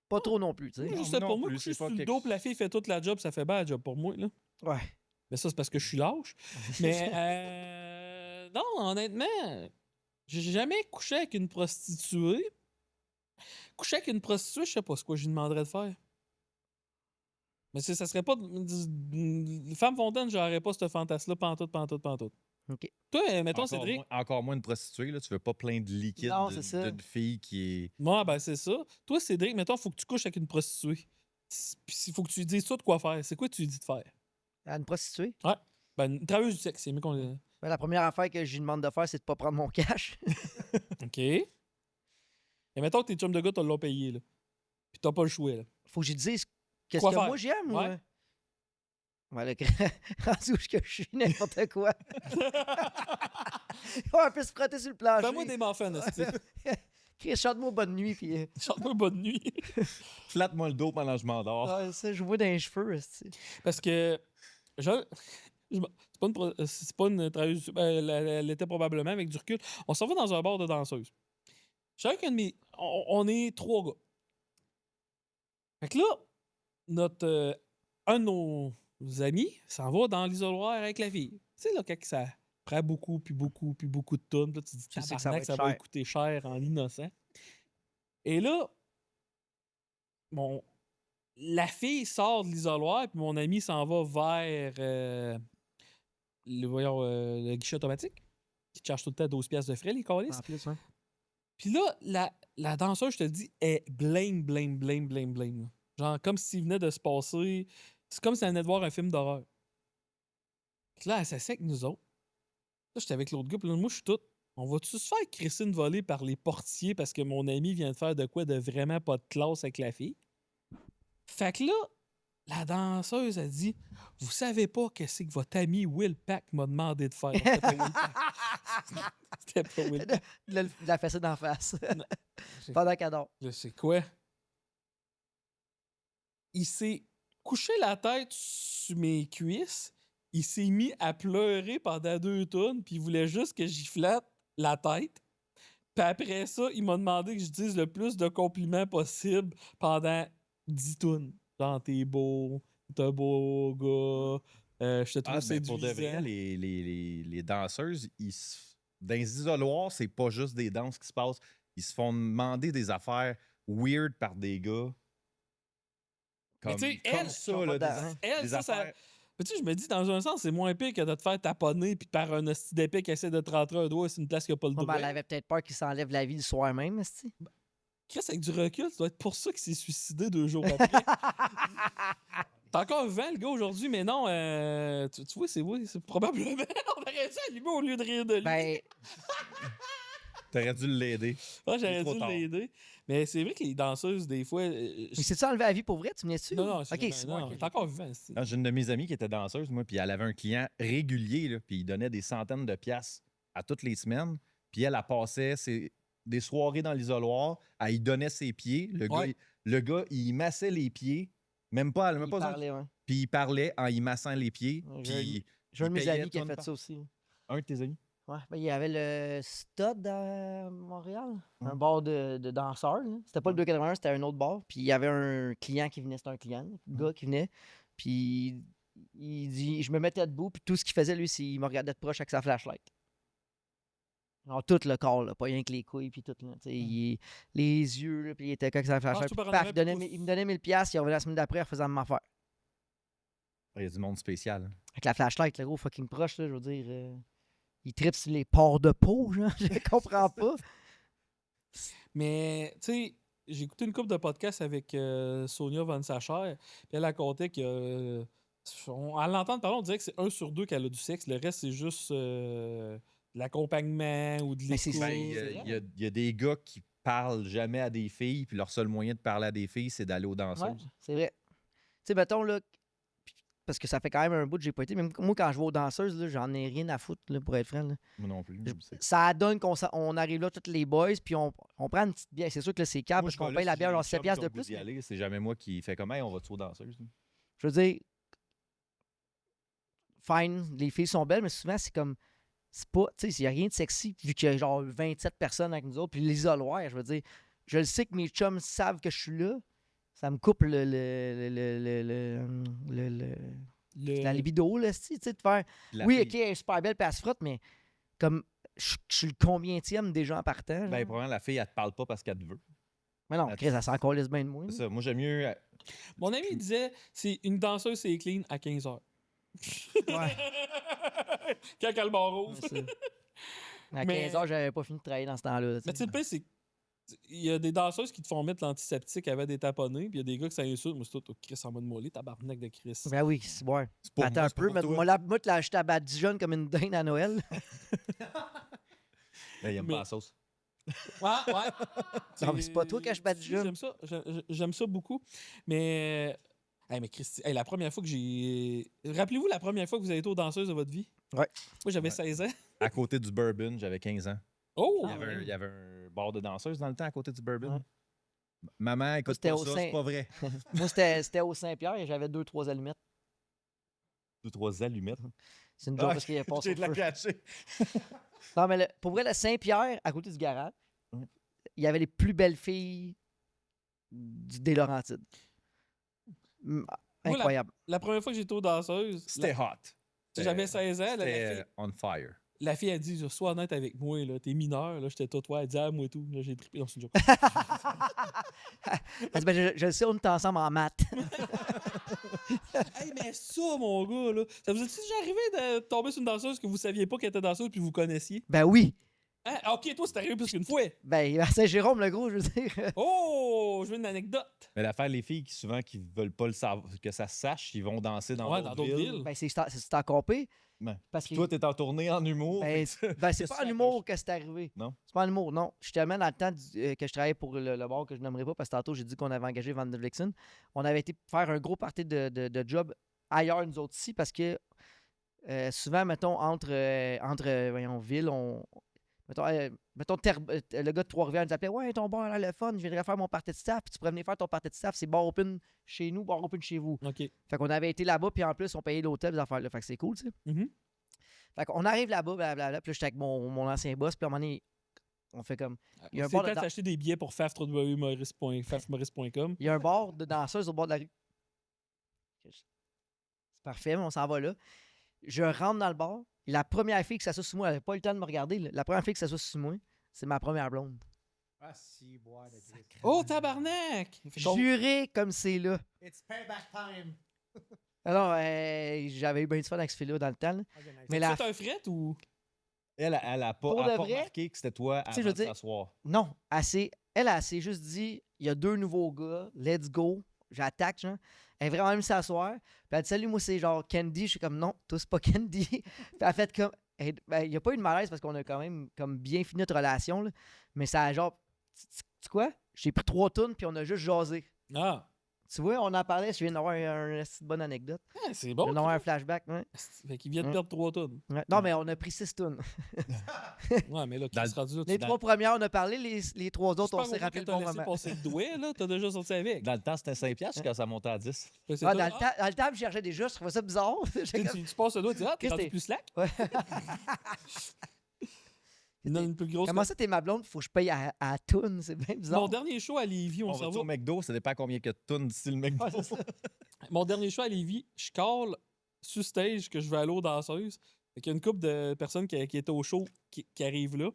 Pas trop non plus, tu sais. Moi, je Non, sais non pas, moi, plus, coucher c'est pas sur le quelque dos, puis la fille fait toute la job, ça fait bien la job pour moi, là. Ouais. Mais ça, c'est parce que je suis lâche. Mais non, honnêtement, j'ai jamais couché avec une prostituée. Coucher avec une prostituée, je sais pas ce que je lui demanderais de faire. Mais ça serait pas... Femme fontaine, j'aurais pas ce fantasme-là, pantoute. OK. Toi, mettons, Cédric... Encore moins une prostituée, là. Tu veux pas plein de liquide Non, c'est ça. d'une fille qui est... Moi, ben c'est ça. Toi, Cédric, mettons, faut que tu couches avec une prostituée. Puis il faut que tu lui dises ça de quoi faire. C'est quoi que tu lui dis de faire? À une prostituée? Ben, une travailleuse du sexe, c'est mieux qu'on... Ben, la première affaire que je lui demande de faire, c'est de pas prendre mon cash. OK. Et mettons que tes chums de gars, t'as l'ont payé, là. Puis t'as pas le choix, là. Faut que je lui dise qu'est-ce Quoi que faire? moi j'aime. Ouais. Ouais, là, rendu où je suis, n'importe quoi. On peut se frotter sur le plancher. Fais-moi des muffins, esti. Chris, chante-moi bonne nuit. Puis... Chante-moi bonne nuit. Flatte-moi le dos pendant que je m'endors. Ouais, ça, je vois dans les cheveux. esti. Parce que... C'est pas une travailleuse... elle était probablement avec du recul. On s'en va dans un bar de danseuses. Je suis avec un de mes... On est 3 gars. Fait que là, un de nos amis s'en va dans l'isoloir avec la fille. Tu sais, là, quand ça prend beaucoup de tonnes, là, tu te dis, Tu sais que tabarnak, ça va ça va être coûter cher en innocent. Et là, la fille sort de l'isoloir, puis mon ami s'en va vers le guichet automatique, qui te charge tout le temps 12 piastres de frais, les câlisses. En plus, hein. Puis là, la danseuse, je te le dis, est blame. Là. Genre, comme s'il venait de se passer... C'est comme si elle venait de voir un film d'horreur. Puis là, elle s'assied avec nous autres. Là, j'étais avec l'autre gars, puis là, moi, je suis tout... On va-tu se faire crisser une volée par les portiers parce que mon ami vient de faire de quoi de vraiment pas de classe avec la fille? Fait que là, la danseuse a dit « Vous savez pas qu'est-ce que votre ami Will Pack m'a demandé de faire. » C'était pas Will Pack. De la fessée d'en face. C'est- Pendant qu'elle dort. Je sais quoi? Il s'est couché la tête sur mes cuisses. Il s'est mis à pleurer pendant 2 tonnes, puis il voulait juste que j'y flatte la tête. Puis après ça, il m'a demandé que je dise le plus de compliments possible pendant 10 tonnes. Genre, t'es beau, t'es un beau gars, je te trouve Ben, pour de vrai, séduisant. les danseuses, dans les isoloirs, c'est pas juste des danses qui se passent. Ils se font demander des affaires weird par des gars. Mais Comme, tu sais, comme elle, ça, là, dedans, Elle, des ça... affaires. Mais tu sais, je me dis, dans un sens, c'est moins pire que de te faire taponner puis par un hostie d'épée qui essaie de te rentrer un doigt sur une place qui a pas le Bon, doigt. ben, elle avait peut-être peur qu'il s'enlève la vie le soir même, esti. Chris, avec du recul, ça doit être pour ça qu'il s'est suicidé 2 jours après. T'as encore vent, le gars, aujourd'hui, mais non, tu vois, c'est probablement... On aurait dû allumer au lieu de rire de lui. Ben, T'aurais dû l'aider. Ouais, j'aurais trop dû tard. l'aider. Mais c'est vrai que les danseuses, des fois. Mais c'est-tu enlevé à vie pour vrai? Tu me laisses-tu? Non, non, c'est Ok, jamais- c'est non, bon, elle ok. est encore vivant. c'est- Ah, j'ai une de mes amies qui était danseuse, moi, puis elle avait un client régulier, là, puis il donnait des centaines de piastres à toutes les semaines. Puis elle passait des soirées dans l'isoloir, elle y donnait ses pieds. Ouais. Le gars, il massait les pieds, même pas, Il même pas parlait, ouais. puis il parlait en y massant les pieds. Ouais, Puis J'ai un de il mes payait amis qui a tonne fait par- ça aussi. Un de tes amis? Ouais, ben, il y avait le Stud à Montréal, un bar de danseurs. Là. C'était pas le 281, c'était un autre bar. Puis il y avait un client qui venait, c'était un client, un gars qui venait. Puis il dit, je me mettais debout, puis tout ce qu'il faisait, lui, c'est qu'il me regardait de proche avec sa flashlight. Genre tout le corps, là, pas rien que les couilles, puis tout. Là, tu sais, les yeux, là, puis il était avec sa flashlight. tout par en Paf, arrière, puis il me donnait 1000$, il revenait la semaine d'après, il refaisait la même affaire. Il y a du monde spécial. hein. Avec la flashlight, le gros fucking proche, là, je veux dire. Il tripe sur les pores de peau, genre, je comprends pas. Mais, tu sais, j'ai écouté une couple de podcasts avec Sonia Van Sacher, puis elle a compté que. À l'entendre parler, on dirait que c'est 1 sur 2 qu'elle a du sexe. Le reste, c'est juste de l'accompagnement ou de Mais c'est l'écoute. ça. Il y a des gars qui parlent jamais à des filles, puis leur seul moyen de parler à des filles, c'est d'aller aux Ouais, danseuses. c'est vrai. Tu sais, mettons, là, parce que ça fait quand même un bout que j'ai pas été. Même moi, quand je vais aux danseuses, là, j'en ai rien à foutre, là, pour être franc. Là. Moi non plus. je sais. Ça donne qu'on arrive là, tous les boys, puis on prend une petite bière. C'est sûr que là, c'est câble, Moi, parce je qu'on vais là paye la si bière j'ai genre un 7 chum piastres de comme vous plus. y mais allez, c'est jamais moi qui fait comme, hey, on va-tu aux danseuses? Je veux dire, fine, les filles sont belles, mais souvent, c'est comme. C'est pas. Tu sais, il n'y a rien de sexy, vu qu'il y a genre 27 personnes avec nous autres, puis l'isoloir, je veux dire. Je le sais que mes chums savent que je suis là. Ça me coupe la libido, là, tu sais, de faire. La Oui, fille- ok, elle est super belle, puis elle se frotte, mais comme. Je suis le combienième déjà en partant. Ben, genre? probablement, la fille, elle te parle pas parce qu'elle te veut. Mais non, Chris, elle s'en calisse bien de moi. C'est là. ça. Moi, j'aime mieux. Mon ami disait c'est une danseuse, c'est clean à 15h. Ouais. Quand elle bar ouvre. C'est ça. À Mais- 15h, j'avais pas fini de travailler dans ce temps-là. Mais tu sais, le pire, c'est. Il y a des danseuses qui te font mettre l'antiseptique avec des taponnés, puis il y a des gars qui ça insulte. Moi, c'est tout, oh, Chris en mode mollet, tabarnak de Chris. Ben oui, c'est bon. C'est pour Attends moi, un c'est pas peu, pour mais toi. moi, tu l'as acheté à Badigeon comme une dinde à Noël. Ben, il aime Mais- pas la sauce. Ouais, ouais. Non, mais c'est pas toi qui achètes Badigeon. J'aime ça. J'aime ça beaucoup. Mais. Hey, mais Christy, hey, la première fois que j'ai. Rappelez-vous la première fois que vous avez été aux danseuses de votre vie? Ouais. Moi, j'avais Ouais. 16 ans. À côté du Bourbon, j'avais 15 ans. Oh! Il y avait un bar de danseuses dans le temps à côté du Bourbon. Ouais. Maman, écoute C'était pas au ça, sein- c'est pas vrai. Moi, c'était au Saint-Pierre et j'avais 2-3 allumettes. 2-3 allumettes. C'est une joke parce qu'il y a pas J'ai de la feu. cacher. Non, mais pour vrai, le Saint-Pierre, à côté du garage, Ouais. il y avait les plus belles filles des Laurentides. Incroyable. La première fois que j'étais aux danseuses, C'était hot. j'avais 16 ans. C'était on fire. La fille a dit sois honnête avec moi, là, t'es mineur. Là, j'étais toi, elle dit ah, moi et tout. Là, j'ai trippé dans une joke. Elle dit, ben, je le sais, on est ensemble en maths. Hey, mais ça, mon gars, là, ça vous est déjà arrivé de tomber sur une danseuse que vous saviez pas qu'elle était danseuse puis vous connaissiez? Ben oui. Hein? Ah, ok, toi, c'est arrivé plus qu'une fois. Ben, à Saint-Jérôme, le gros, je veux dire. Oh, je veux une anecdote. Mais l'affaire, les filles qui souvent qui veulent pas le savoir, que ça se sache, ils vont danser dans Ouais, d'autres dans d'autres villes. villes. Ben, c'est encore pire. Ben, Parce que. Toi, t'es en tournée en humour. Ben, fait que ben, c'est ça pas en se humour que c'est arrivé. Non? C'est pas en humour, non. Justement, dans le temps que je travaillais pour le bar que je nommerai pas, parce que tantôt, j'ai dit qu'on avait engagé Van de Vlexen, on avait été faire un gros party de job ailleurs, nous autres ici, parce que souvent, mettons, entre voyons, villes, mettons, le gars de Trois-Rivières nous appelait « Ouais, ton bar là, le fun, je viendrais faire mon party de staff, puis tu pourrais venir faire ton party de staff, c'est bar open chez nous, bar open chez vous. » Ok. Fait qu'on avait été là-bas, puis en plus, on payait l'hôtel, des affaires-là. Fait que c'est cool, tu sais. Mhm. Fait qu'on arrive là-bas, blablabla, puis là, j'étais avec mon ancien boss, puis à un moment donné, on fait comme... Il y a un C'est bar de peut-être acheter des billets pour fafmaurice.com. Il y a un bar de danseuses au bord de la rue. C'est parfait, mais on s'en va là. Je rentre dans le bar. La première fille qui s'assoit sur moi, elle n'avait pas eu le temps de me regarder. Là. La première fille qui s'assoit sur moi, c'est ma première blonde. Ah, si, boire de Christ. Oh, tabarnak! Fait qu'on- Juré comme c'est là. It's payback time. Alors, j'avais eu bien du fun avec ce fille-là dans le temps. Là. Ok, nice. Mais T'as la... fait un fret ou. Elle a pas, Pour elle a de pas vrai, remarqué que c'était toi sais, je avant veux de dire- s'asseoir. Non, elle s'est juste dit, il y a 2 nouveaux gars, let's go. J'attaque, genre. Elle est vraiment venue s'asseoir. Puis elle dit, salut, moi, c'est genre Candy. Je suis comme, non, toi, c'est pas Candy. Puis elle a fait comme, il n'y a pas eu de malaise parce qu'on a quand même comme bien fini notre relation. Là, mais ça a genre. Tu sais quoi? J'ai pris 3 tunes puis on a juste jasé. Ah, Tu vois, on en parlait. Je viens d'avoir une bonne anecdote. c'est Je bon. viens d'avoir un flashback. Ouais. Fait qu'il vient de Ouais. perdre 3 tonnes. Ouais. Non, mais on a pris 6 tunes. Ouais, mais là, qui Dans se rendu là, Les 3 premières, on a parlé. Les 3 autres, on s'est rappelé le bon laissé moment. passer le doigt, là, t'as déjà sorti avec. Dans le temps, c'était 5$ quand ça montait à 10. Fait que c'est Ah, tout. dans le temps, je cherchais déjà. Je trouvais ça bizarre. J'étais comme- Tu passes le doigt, tu dis, ah, t'es Qu'est-ce rendu que plus slack. Ouais. Il donne une plus grosse. Comment ça, t'es ma blonde? Faut que je paye à tune. C'est bien bizarre. Mon dernier show à Lévis, on On s'en va va. au McDo, ça dépend combien que de tonnes d'ici le McDo. Ouais, c'est ça. Mon dernier show à Lévis, je call sur stage que je vais aller aux danseuses. Fait qu'il y a une couple de personnes qui étaient au show qui arrivent là.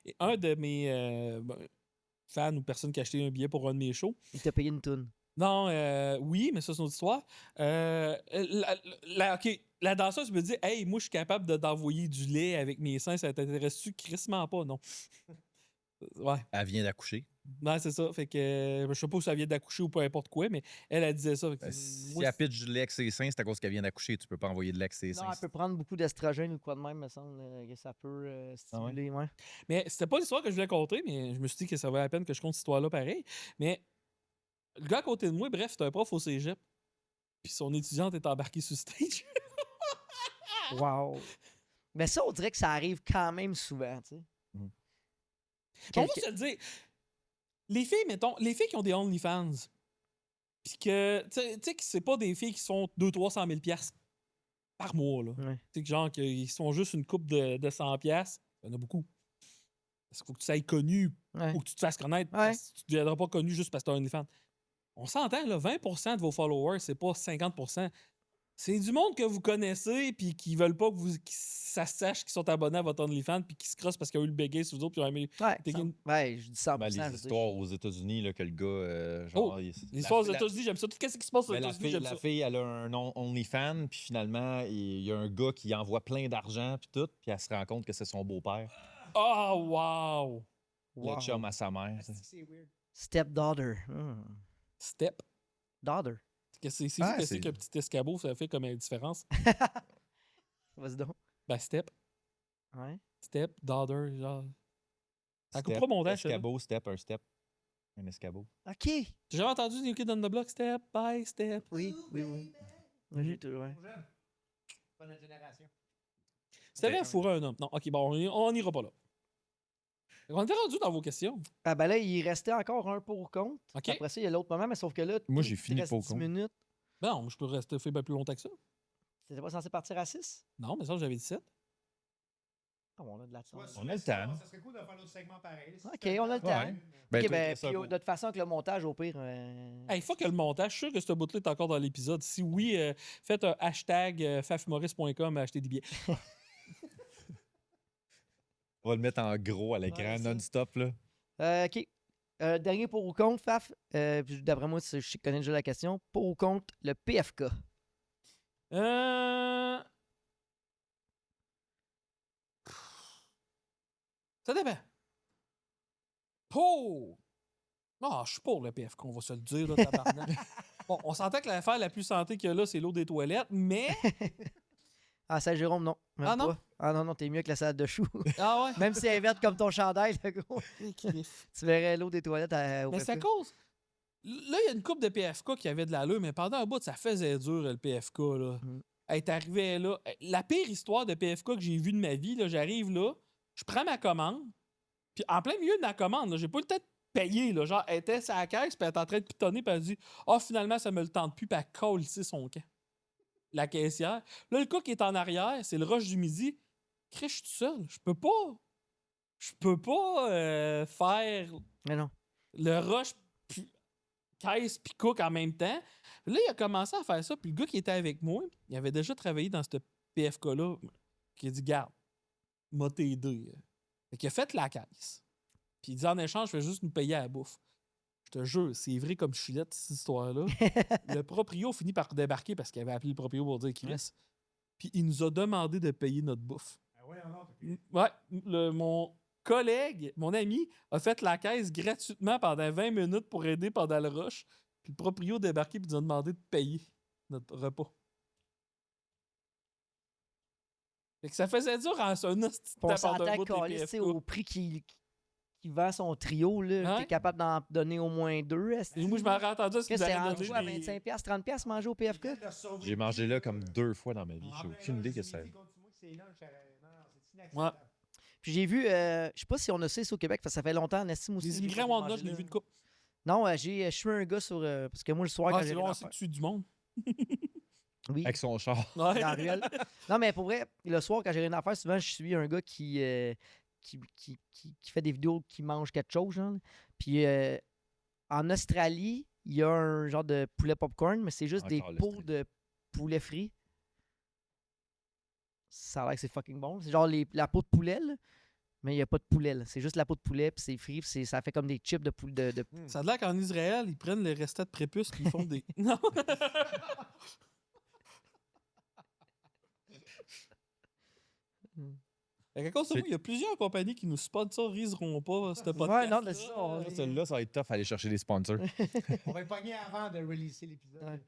Et un de mes fans ou personnes qui a acheté un billet pour un de mes shows. Il t'a payé une tune. Non, oui, mais ça, c'est une autre histoire. OK, la danseuse me dit, hey, moi, je suis capable d'envoyer du lait avec mes seins. Ça t'intéresse-tu? Crissement pas, non. Ouais. Elle vient d'accoucher. Non, c'est ça. Fait que je sais pas si ça vient d'accoucher ou peu importe quoi, mais elle disait ça. Fait que, Si moi, elle pitch du lait avec ses seins, c'est à cause qu'elle vient d'accoucher. Tu peux pas envoyer de lait avec ses Non, seins. elle peut prendre beaucoup d'estrogène ou quoi de même, me semble, que ça peut stimuler. Ouais. Mais c'était pas l'histoire que je voulais compter, mais je me suis dit que ça valait la peine que je compte cette histoire-là pareil. Mais le gars à côté de moi, bref, c'est un prof au cégep. Puis son étudiante est embarquée sur stage. Wow. Mais ça, on dirait que ça arrive quand même souvent, tu sais. Mm. On va se le dire. Les filles, mettons, les filles qui ont des OnlyFans, puis que, tu sais, que c'est pas des filles qui sont 200-300 000 $ par mois, là. Ouais. Tu sais, que genre, qu'ils sont juste une coupe de 100 $, il y en a beaucoup. Parce qu'il faut que tu sois connu Ouais. ou que tu te fasses connaître. Ouais. Parce que tu ne deviendras pas connu juste parce que tu as un OnlyFans. On s'entend, là, 20% de vos followers, c'est pas 50%. C'est du monde que vous connaissez puis qui veulent pas que ça se sache qu'ils sont abonnés à votre OnlyFans puis qui se crossent parce qu'ils ont eu le béguet sur vous autres puis ils ont aimé. Ouais, T'es qu'une- ouais, je dis 100%. Ben, je veux les dire. histoires aux États-Unis, là, que le gars. Oh, il- L'histoire aux la- États-Unis, j'aime ça. Tout ce qui se passe aux Ben, la États-Unis, fille, j'aime la ça. fille, elle a un OnlyFans, puis finalement, il y a un gars qui envoie plein d'argent, puis tout, puis elle se rend compte que c'est son beau-père, Oh, wow! Wow. le chum à sa mère. C'est weird. Stepdaughter. Step. Daughter. C'est Ah, qu'est-ce c'est- qu'un petit escabeau, ça fait comme une différence. Vas-y donc. Ben, step, Ouais. step, daughter, genre. Ça Step, coupera mon dash, ça, là. Escabeau, step, un escabeau. OK. J'ai jamais entendu New Kid on the Block, step by step. Oui, oui, oui. Oui, j'ai tout, ouais. Pas notre génération. Si t'avais à fourrer un homme. Non, ok, bon, on n'ira pas là. On était rendu dans vos questions. Ah ben là, il restait encore un pour ou contre. OK. Après ça, il y a l'autre moment, mais sauf que là, Moi, j'ai il fini reste pour ou 10 contre. minutes. Non, je peux rester fait bien plus longtemps que ça. C'était pas censé partir à 6? Non, mais ça, j'avais 17. Ah, on a de la chance. On a le temps. Ça serait cool de faire l'autre segment pareil. OK, on a le temps. Ouais. Ben, OK, toi, ben, Chris, ça, puis pour- de toute façon, avec le montage, au pire... Hey, fuck que le montage. Je suis sûr que ce bout-là est encore dans l'épisode. Si oui, faites un hashtag fafhumoris.com et achetez des billets. On va le mettre en gros à l'écran, Ouais, ça. non-stop, là. OK. Dernier pour ou contre, Faf. Puis d'après moi, je connais déjà la question. Pour ou contre le PFK? Ça dépend. Pour! Non, je suis pour le PFK, on va se le dire, là, tabarnak. Bon, on s'entend que l'affaire la plus santé qu'il y a là, c'est l'eau des toilettes, mais... Ah, Saint-Jérôme, non. Même Ah, non? pas. Ah non, non, t'es mieux que la salade de choux. Ah ouais? Même si elle est verte comme ton chandail, le gros. Tu verrais l'eau des toilettes au Mais c'est à PFK. cause... Là, il y a une couple de PFK qui avait de l'allure, mais pendant un bout, ça faisait dur, le PFK, là. Mm. Elle t'arrivais là... La pire histoire de PFK que j'ai vue de ma vie, là, j'arrive là, je prends ma commande, puis en plein milieu de ma commande, là, j'ai pas eu le temps de payer, là. Genre, elle était sur la caisse, puis elle était en train de pitonner, puis elle dit « Ah, finalement, ça me le tente plus », puis elle colle son camp. La caissière. Là, le gars qui est en arrière, c'est le rush du midi. Chris, je suis tout seul. Je peux pas faire Mais non. le rush, puis caisse, puis cook en même temps. Là, il a commencé à faire ça, puis le gars qui était avec moi, il avait déjà travaillé dans ce PFK-là, qui a dit « Garde, m'a t'aider. » Fait qu'il a fait la caisse. Puis il dit « En échange, je vais juste nous payer à la bouffe. » Je te jure, c'est vrai comme chulette, cette histoire-là. Le proprio finit par débarquer parce qu'il avait appelé le proprio pour dire Chris. Puis il nous a demandé de payer notre bouffe. Ah ouais, non, non, Ouais, mon collègue, mon ami, a fait la caisse gratuitement pendant 20 minutes pour aider pendant le rush. Puis le proprio a débarqué et nous a demandé de payer notre repas. Fait que ça faisait dur en un hostie de On tape en s'entend un bout de câlisse, tu sais, au prix qu'il vend son trio, là. Ouais. T'es capable d'en donner au moins 2. Et moi, je m'aurais entendu à ce qu'ils C'est avaient rendu donné à des- 25$, 30$ manger au PFK? J'ai mangé là comme 2 fois dans ma vie. J'ai aucune idée que c'est. Ouais. Puis j'ai vu, je sais pas si on a ça ici au Québec, parce que ça fait longtemps, en estime aussi. Des j'ai immigrants pas Walnut, mangé je l'ai là. vu une coupe. Non, je suis un gars sur. Parce que moi, le soir, Ah, quand c'est j'ai long, rien à c'est faire. que tu du monde. Oui, Avec son char. Ouais. dans la ruelle. Non, mais pour vrai, le soir, quand j'ai rien à faire, souvent, je suis un gars qui fait des vidéos qui mange quelque chose, genre. Puis en Australie, il y a un genre de poulet popcorn, mais c'est juste des Encore pots de poulet frit. Ça a l'air que c'est fucking bon. C'est genre la peau de poulet, là, mais il n'y a pas de poulet. Là. C'est juste la peau de poulet, puis c'est frit, puis ça fait comme des chips de poulet. Ça a l'air qu'en Israël, ils prennent les restats de prépuces puis ils font des. Non! Fait qu'à cause de moi, il y a plusieurs compagnies qui nous sponsoriseront pas ce podcast. Ouais, non, mais c'est ça. Celle-là, ça va être tough à aller chercher des sponsors. On va le pogner avant de releaser l'épisode. Ouais.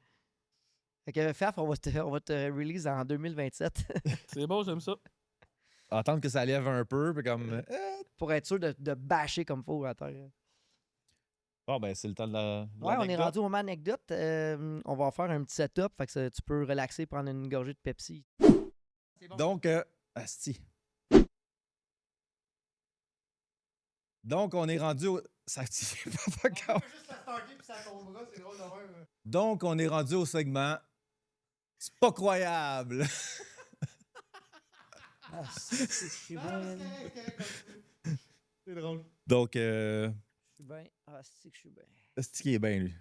Fait que Faf, on va te release en 2027 C'est bon, j'aime ça. Attendre que ça lève un peu, puis comme. pour être sûr de bâcher comme faut à terre. Bon, ben, c'est le temps de la. Ouais, on est rendu au moment anecdote. On va faire un petit setup, fait que tu peux relaxer, prendre une gorgée de Pepsi. Donc, asti. Donc, on est rendu au. Ça tire pas encore. Juste la starter puis ça tombera, c'est drôle de voir. Donc, on est rendu au segment. C'est pas croyable. Ah, c'est bien. C'est drôle. Donc, Je suis bien. Ah, c'est que je suis bien. c'est qui est bien, lui.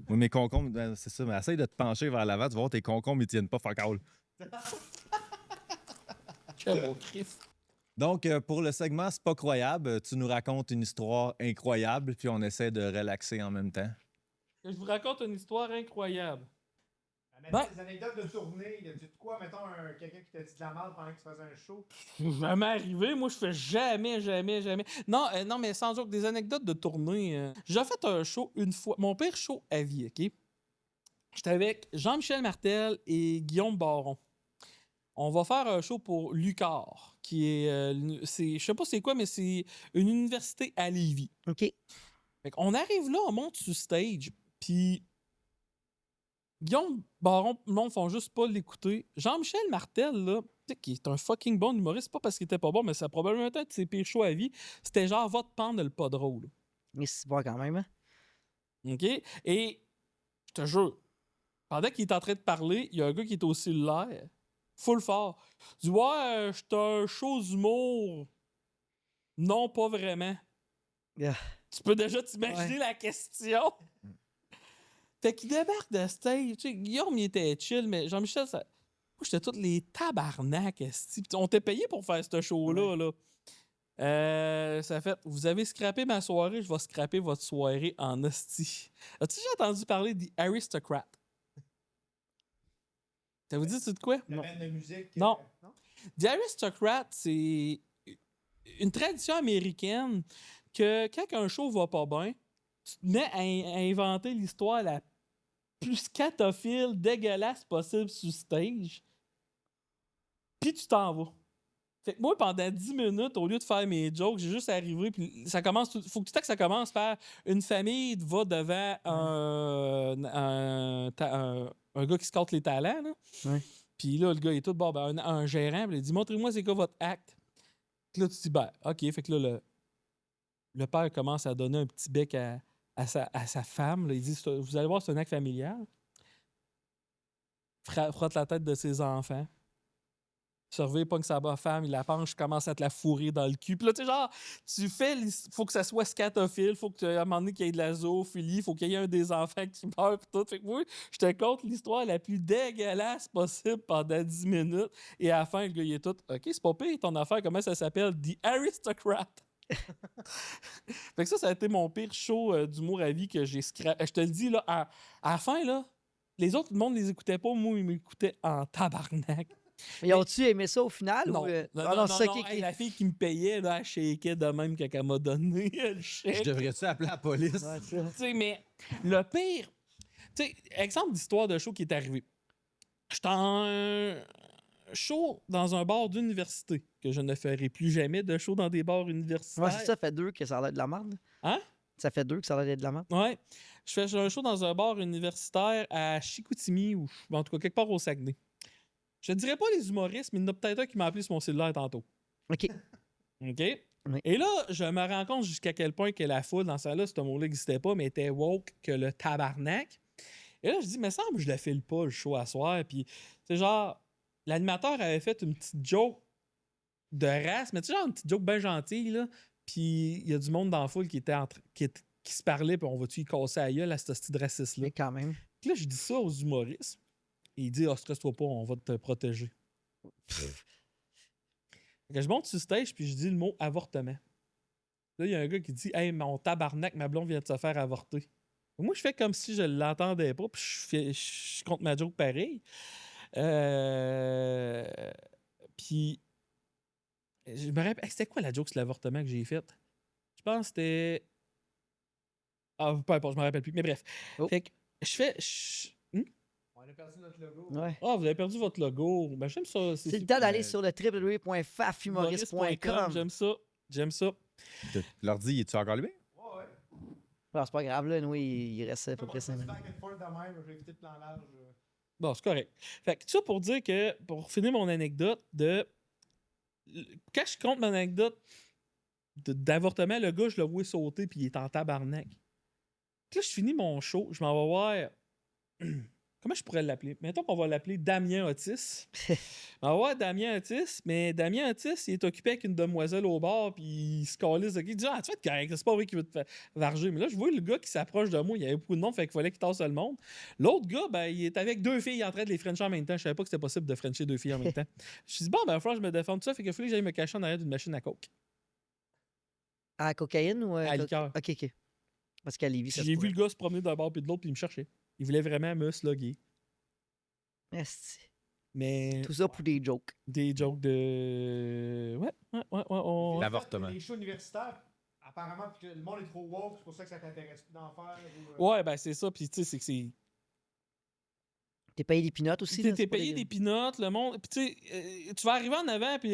Oui, mes concombres, ben, c'est ça. Mais essaye de te pencher vers l'avant, tu vas voir tes concombres, ils tiennent pas fuck all. Quel beau Christ. Donc, pour le segment C'est pas croyable, tu nous racontes une histoire incroyable, puis on essaie de relaxer en même temps. Je vous raconte une histoire incroyable. Mettons des anecdotes de tournée. Y a-tu de quoi, mettons, quelqu'un qui t'a dit de la merde pendant que tu faisais un show? Jamais arrivé. Moi, je fais jamais. Non, non, mais sans joke, des anecdotes de tournée. J'ai fait un show une fois. Mon pire show à vie, OK? J'étais avec Jean-Michel Martel et Guillaume Baron. On va faire un show pour l'UQAR, qui est... je sais pas c'est quoi, mais c'est une université à Lévis. OK. Fait qu'on arrive là, on monte sur stage, puis Guillaume Baron, le monde font juste pas l'écouter. Jean-Michel Martel, là, tu sais, qui est un fucking bon humoriste, pas parce qu'il était pas bon, mais ça a probablement été un de ses pires shows à vie. C'était genre, va te pendre le pas drôle. Mais c'est bon quand même, hein? OK? Et je te jure, pendant qu'il est en train de parler, il y a un gars qui est au cellulaire, full fort. Il dit, ouais, j'étais un show d'humour. Non, pas vraiment. Yeah. Tu peux déjà t'imaginer la question? Fait qu'il débarque de stage. Tu sais, Guillaume, il était chill, mais Jean-Michel, ça... moi, j'étais tous les tabarnak, esti. Puis on t'a payé pour faire ce show-là, là. Ça fait, vous avez scrappé ma soirée, je vais scraper votre soirée en hostie. As-tu déjà entendu parler des Aristocrats? T'as vous dit c'est de quoi? La bande de musique. Non. The Aristocrat, c'est une tradition américaine que quand un show va pas bien, tu te mets à inventer l'histoire la plus scatophile, dégueulasse possible sur stage, puis tu t'en vas. Fait que moi, pendant 10 minutes, au lieu de faire mes jokes, j'ai juste arrivé, puis ça commence. Faut que ça commence par une famille va devant un gars qui scoute les talents, là. Ouais. Puis là, le gars est tout, bon, ben, un gérant, puis il dit, montrez-moi c'est quoi votre acte. Puis là, tu te dis, ben, OK. Fait que là, le père commence à donner un petit bec à sa femme. Là. Il dit, vous allez voir, c'est un acte familial. Frotte la tête de ses enfants. Surveille pas que sa femme, il la penche, commence à te la fourrer dans le cul. Puis là, tu sais, genre, tu fais. Faut que ça soit scatophile, faut que, à un moment donné, qu'il y ait de la zoophilie, faut qu'il y ait un des enfants qui meurt, pis tout. Fait que moi, je te conte l'histoire la plus dégueulasse possible pendant 10 minutes. Et à la fin, le gars, il est tout. OK, c'est pas pire ton affaire, comment ça s'appelle? The Aristocrat. Fait que ça a été mon pire show d'humour à vie que j'ai scrappé. Je te le dis, là, à la fin, là, les autres, le monde les écoutait pas, moi, ils m'écoutaient en tabarnak. Mais ont-tu aimé ça au final? Non, ou, non, c'est ça non, qui hey, la fille qui me payait, là, elle shakeait de même quand elle m'a donné le Je chèque. devrais-tu appeler la police? Ouais, ça. Tu sais, mais le pire... Tu sais, exemple d'histoire de show qui est arrivé. J'étais show dans un bar d'université, que je ne ferai plus jamais de show dans des bars universitaires. Ouais, c'est ça, fait 2 que ça a l'air de la merde. Hein? Ça fait 2 que ça a l'air de la merde. Ouais. Je fais un show dans un bar universitaire à Chicoutimi, ou en tout cas quelque part au Saguenay. Je ne dirais pas les humoristes, mais il y en a peut-être un qui m'a appelé sur mon cellulaire tantôt. OK. OK? Oui. Et là, je me rends compte jusqu'à quel point que la foule dans ça là, ce mot-là n'existait pas, mais était woke que le tabarnak. Et là, je dis, mais ça me semble que je le file pas, le show à soir. Puis, c'est genre, l'animateur avait fait une petite joke de race, mais tu sais, genre une petite joke bien gentille, là. Puis, il y a du monde dans la foule qui était qui se parlait, puis on va-tu y casser à gueule à ce style de raciste-là. Mais quand même. Puis là, je dis ça aux humoristes. Et il dit, stresse-toi pas, on va te protéger. Quand je monte sur stage, puis je dis le mot avortement. Là, il y a un gars qui dit, hey, mon tabarnak, ma blonde vient de se faire avorter. Moi, je fais comme si je l'entendais pas, puis je compte ma joke pareil. Puis, je me rappelle, c'était quoi la joke sur l'avortement que j'ai faite? Je pense que c'était. Ah, peu importe, je me rappelle plus. Mais bref. Oh. Fait que je fais. On a perdu notre logo. Ouais. Ah, vous avez perdu votre logo. Ben, j'aime ça. C'est le temps d'aller sur le www.fafhumoriste.com. J'aime ça. J'aime ça. L'ordi, es-tu encore allumé? Ouais, ouais. Ah, c'est pas grave, là. Nous, il reste à peu près 5 minutes. Back and forth de même, je vais éviter le plan large. Bon, c'est correct. Fait que ça pour dire que, pour finir mon anecdote quand je compte mon anecdote d'avortement, le gars, je le vois sauter puis il est en tabarnak. Puis là, je finis mon show, je m'en vais voir. Comment je pourrais l'appeler? Mettons qu'on va l'appeler Damien Otis. On va voir Damien Otis, mais Damien Otis, il est occupé avec une demoiselle au bar, puis il se calisse. Il dit, ah, tu vas être correct, c'est pas vrai qu'il veut te varger. Mais là, je vois le gars qui s'approche de moi, il y avait beaucoup de monde, fait qu'il fallait qu'il tasse le monde. L'autre gars, ben, il est avec 2 filles en train de les frencher en même temps. Je savais pas que c'était possible de frencher 2 filles en même temps. Je dis, bon, ben, il va falloir que je me défende de ça, fait qu'il fallait que j'aille me cacher en arrière d'une machine à coke. À cocaïne ou À liqueur. OK. Parce qu'à Lévis, ça se J'ai vu pourrait. le gars se promener d'un bord puis de l'autre, puis il me cherchait. Il voulait vraiment me slugger. Esti. Mais Tout ça pour des jokes. des jokes de. Ouais. L'avortement. Les shows universitaires, apparemment, puis que le monde est trop woke, c'est pour ça que ça t'intéresse plus d'en faire. Ou, Ouais, ben c'est ça. Puis tu sais, c'est que c'est. T'es payé des pinottes aussi? là, T'es c'est pas payé des- des pinottes, le monde. Puis tu sais, tu vas arriver en avant, puis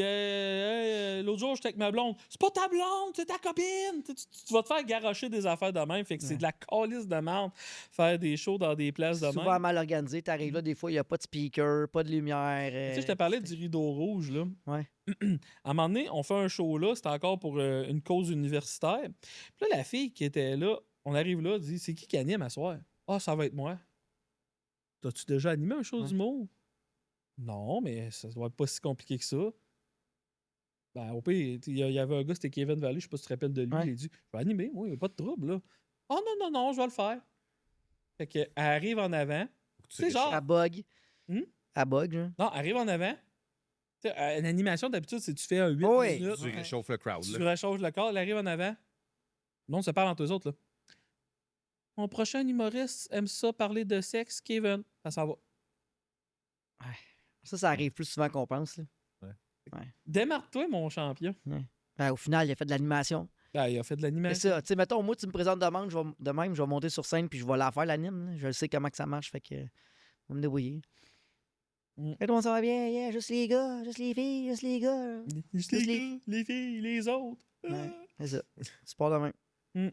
l'autre jour, j'étais avec ma blonde. C'est pas ta blonde, c'est ta copine. Tu vas te faire garrocher des affaires de même. Fait que c'est Ouais. de la calice de merde faire des shows dans des places de Souvent même. mal organisé. T'arrives là, des fois, il n'y a pas de speaker, pas de lumière. Tu sais, je te parlais du rideau rouge, là. Ouais. À un moment donné, on fait un show là, c'était encore pour une cause universitaire. Puis là, la fille qui était là, on arrive là, dit, c'est qui anime à soir? Ah, ça va être moi. T'as-tu déjà animé un show Ouais. d'humour? Non, mais ça doit être pas si compliqué que ça. Ben, au pire, il y avait un gars, c'était Kevin Vallée, je sais pas si tu te rappelles de lui, Ouais. il a dit, je vais animer, oui, il n'y a pas de trouble, là. Oh non, je vais le faire. Fait qu'elle arrive en avant. Tu sais, genre, À bug. Hmm? À bug, genre. non, arrive en avant. Tu sais, une animation, d'habitude, c'est tu fais un 8 Oui. minutes. Tu réchauffes le crowd. Tu Là. réchauffe le corps, elle arrive en avant. Le monde se parle entre eux autres, là. Mon prochain humoriste aime ça parler de sexe, Kevin. Ça s'en va. Ça arrive plus souvent qu'on pense. Là. Démarre-toi, mon champion. Au final, il a fait de l'animation. Ben, il a fait de C'est l'animation. ça. Tu sais, mettons, moi, tu me présentes de même, je vais monter sur scène puis je vais la faire, l'anime. Là. Je sais comment que ça marche, fait que je vais me débrouiller. Mm. Et tout le monde, ça va bien, yeah, juste les gars, juste les filles, juste les gars. Juste Juste les gars, les filles, les autres. Ouais, c'est ça. Tu pars de même. Mm.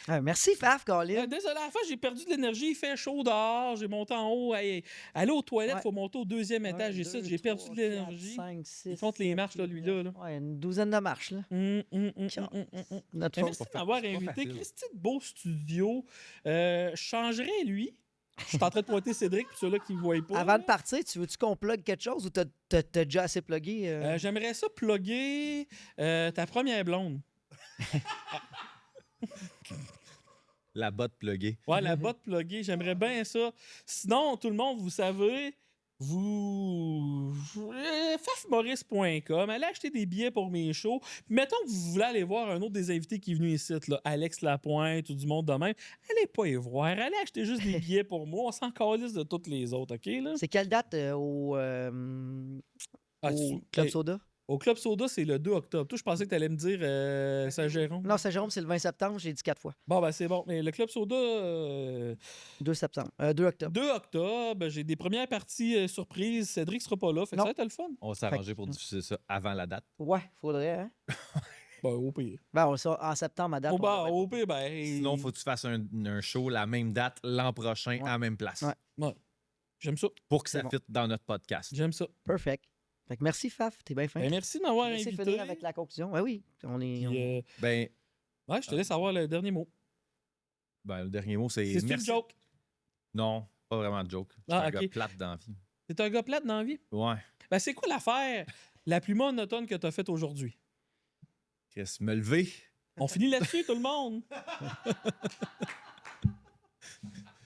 Ouais, merci, Faf, Colin. Désolé, à la fin, j'ai perdu de l'énergie. Il fait chaud dehors. J'ai monté en haut. Aller aux toilettes, il Ouais. faut monter au 2e étage. J'ai ça, j'ai perdu de l'énergie. 5, 6. Il compte les marches, là, lui-là. Là. Ouais, une douzaine de marches, là. Notre Mais Mais merci de m'avoir c'est pas invité. facile. Christy de beau studio. Je changerais lui. Je suis en train de pointer Cédric, puis ceux-là qui ne me voient pas. Avant là. de partir, tu veux-tu qu'on plug quelque chose ou t'as déjà assez plugué? J'aimerais ça plugger ta première blonde. La botte pluguée. Ouais, la botte pluguée, j'aimerais bien ça. Sinon, tout le monde, vous savez, fafmaurice.com, allez acheter des billets pour mes shows. Puis mettons que vous voulez aller voir un autre des invités qui est venu ici, là, Alex Lapointe ou du monde de même, allez pas y voir, allez acheter juste des billets pour moi. On s'en calisse de toutes les autres, OK? Là? C'est quelle date au Ah, Club Soda? Au Club Soda, c'est le 2 octobre. Toi, je pensais que tu allais me dire Saint-Jérôme. Non, Saint-Jérôme, c'est le 20 septembre. J'ai dit 4 fois. Bon, ben c'est bon. Mais le Club Soda, 2 septembre. 2 octobre. 2 octobre, j'ai des premières parties surprises. Cédric sera pas là. Fait que Non. ça va être le fun. On s'est arrangé pour diffuser ça avant la date. Ouais, faudrait, hein? Ben, au pire. Ben, on le sait, en septembre, à date. on devrait- Au pire, ben. Sinon, il faut que tu fasses un show la même date l'an prochain à la même place. Ouais. Ouais. J'aime ça. Pour que C'est ça bon. fitte dans notre podcast. J'aime ça. Perfect. Fait que merci, Faf. T'es bien fin. Ben, merci de m'avoir Laissez invité. finir avec la conclusion. Ouais, oui. On est. Puis, on- Ben, ouais, je te laisse avoir le dernier mot. le dernier mot, c'est C'est une merci. joke. Non, pas vraiment de joke. Je suis Ah, un ok. gars plate dans la vie. T'es un gars plate dans la vie? Ouais. Ben, c'est quoi l'affaire la plus monotone que t'as faite aujourd'hui? Chris, me lever. On finit là-dessus, tout le monde.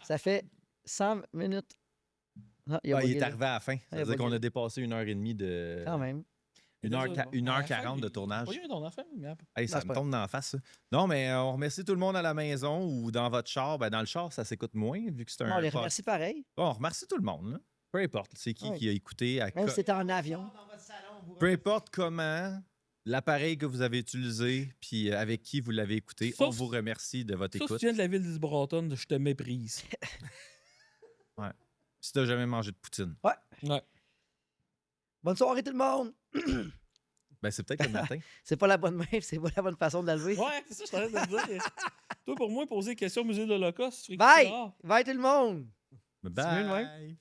Ça fait 100 minutes. Ah, il, a Ah, il bugué, est là. arrivé à la fin. Ça veut il a dire qu'on bugué. a dépassé 1h30 de. Quand même. 1h40 de tournage. Oui, ton enfant. Mais... Hey, ça c'est me pas tombe dans la face, ça. Non, mais on remercie tout le monde à la maison ou dans votre char. Ben, dans le char, ça s'écoute moins, vu que c'est On un. les pod- remercie pareil. Bon, on remercie tout le monde, là. Peu importe, c'est qui Ouais. qui a écouté. Même si c'était en avion. Peu importe comment, l'appareil que vous avez utilisé, puis avec qui vous l'avez écouté, on Sauf- vous remercie de votre Ça, si écoute. tu viens de la ville d'Isbronton, je te méprise. Si t'as jamais mangé de poutine, Ouais. Bonne soirée, tout le monde. ben c'est peut-être le matin. C'est pas la bonne main, c'est pas la bonne façon de la lever. Ouais, c'est ça, je suis en train de te dire. Toi, pour moi, poser des questions au musée de l'Holocauste, tu ferais Bye! que tu- Bye, tout le monde. Bye. mieux de même.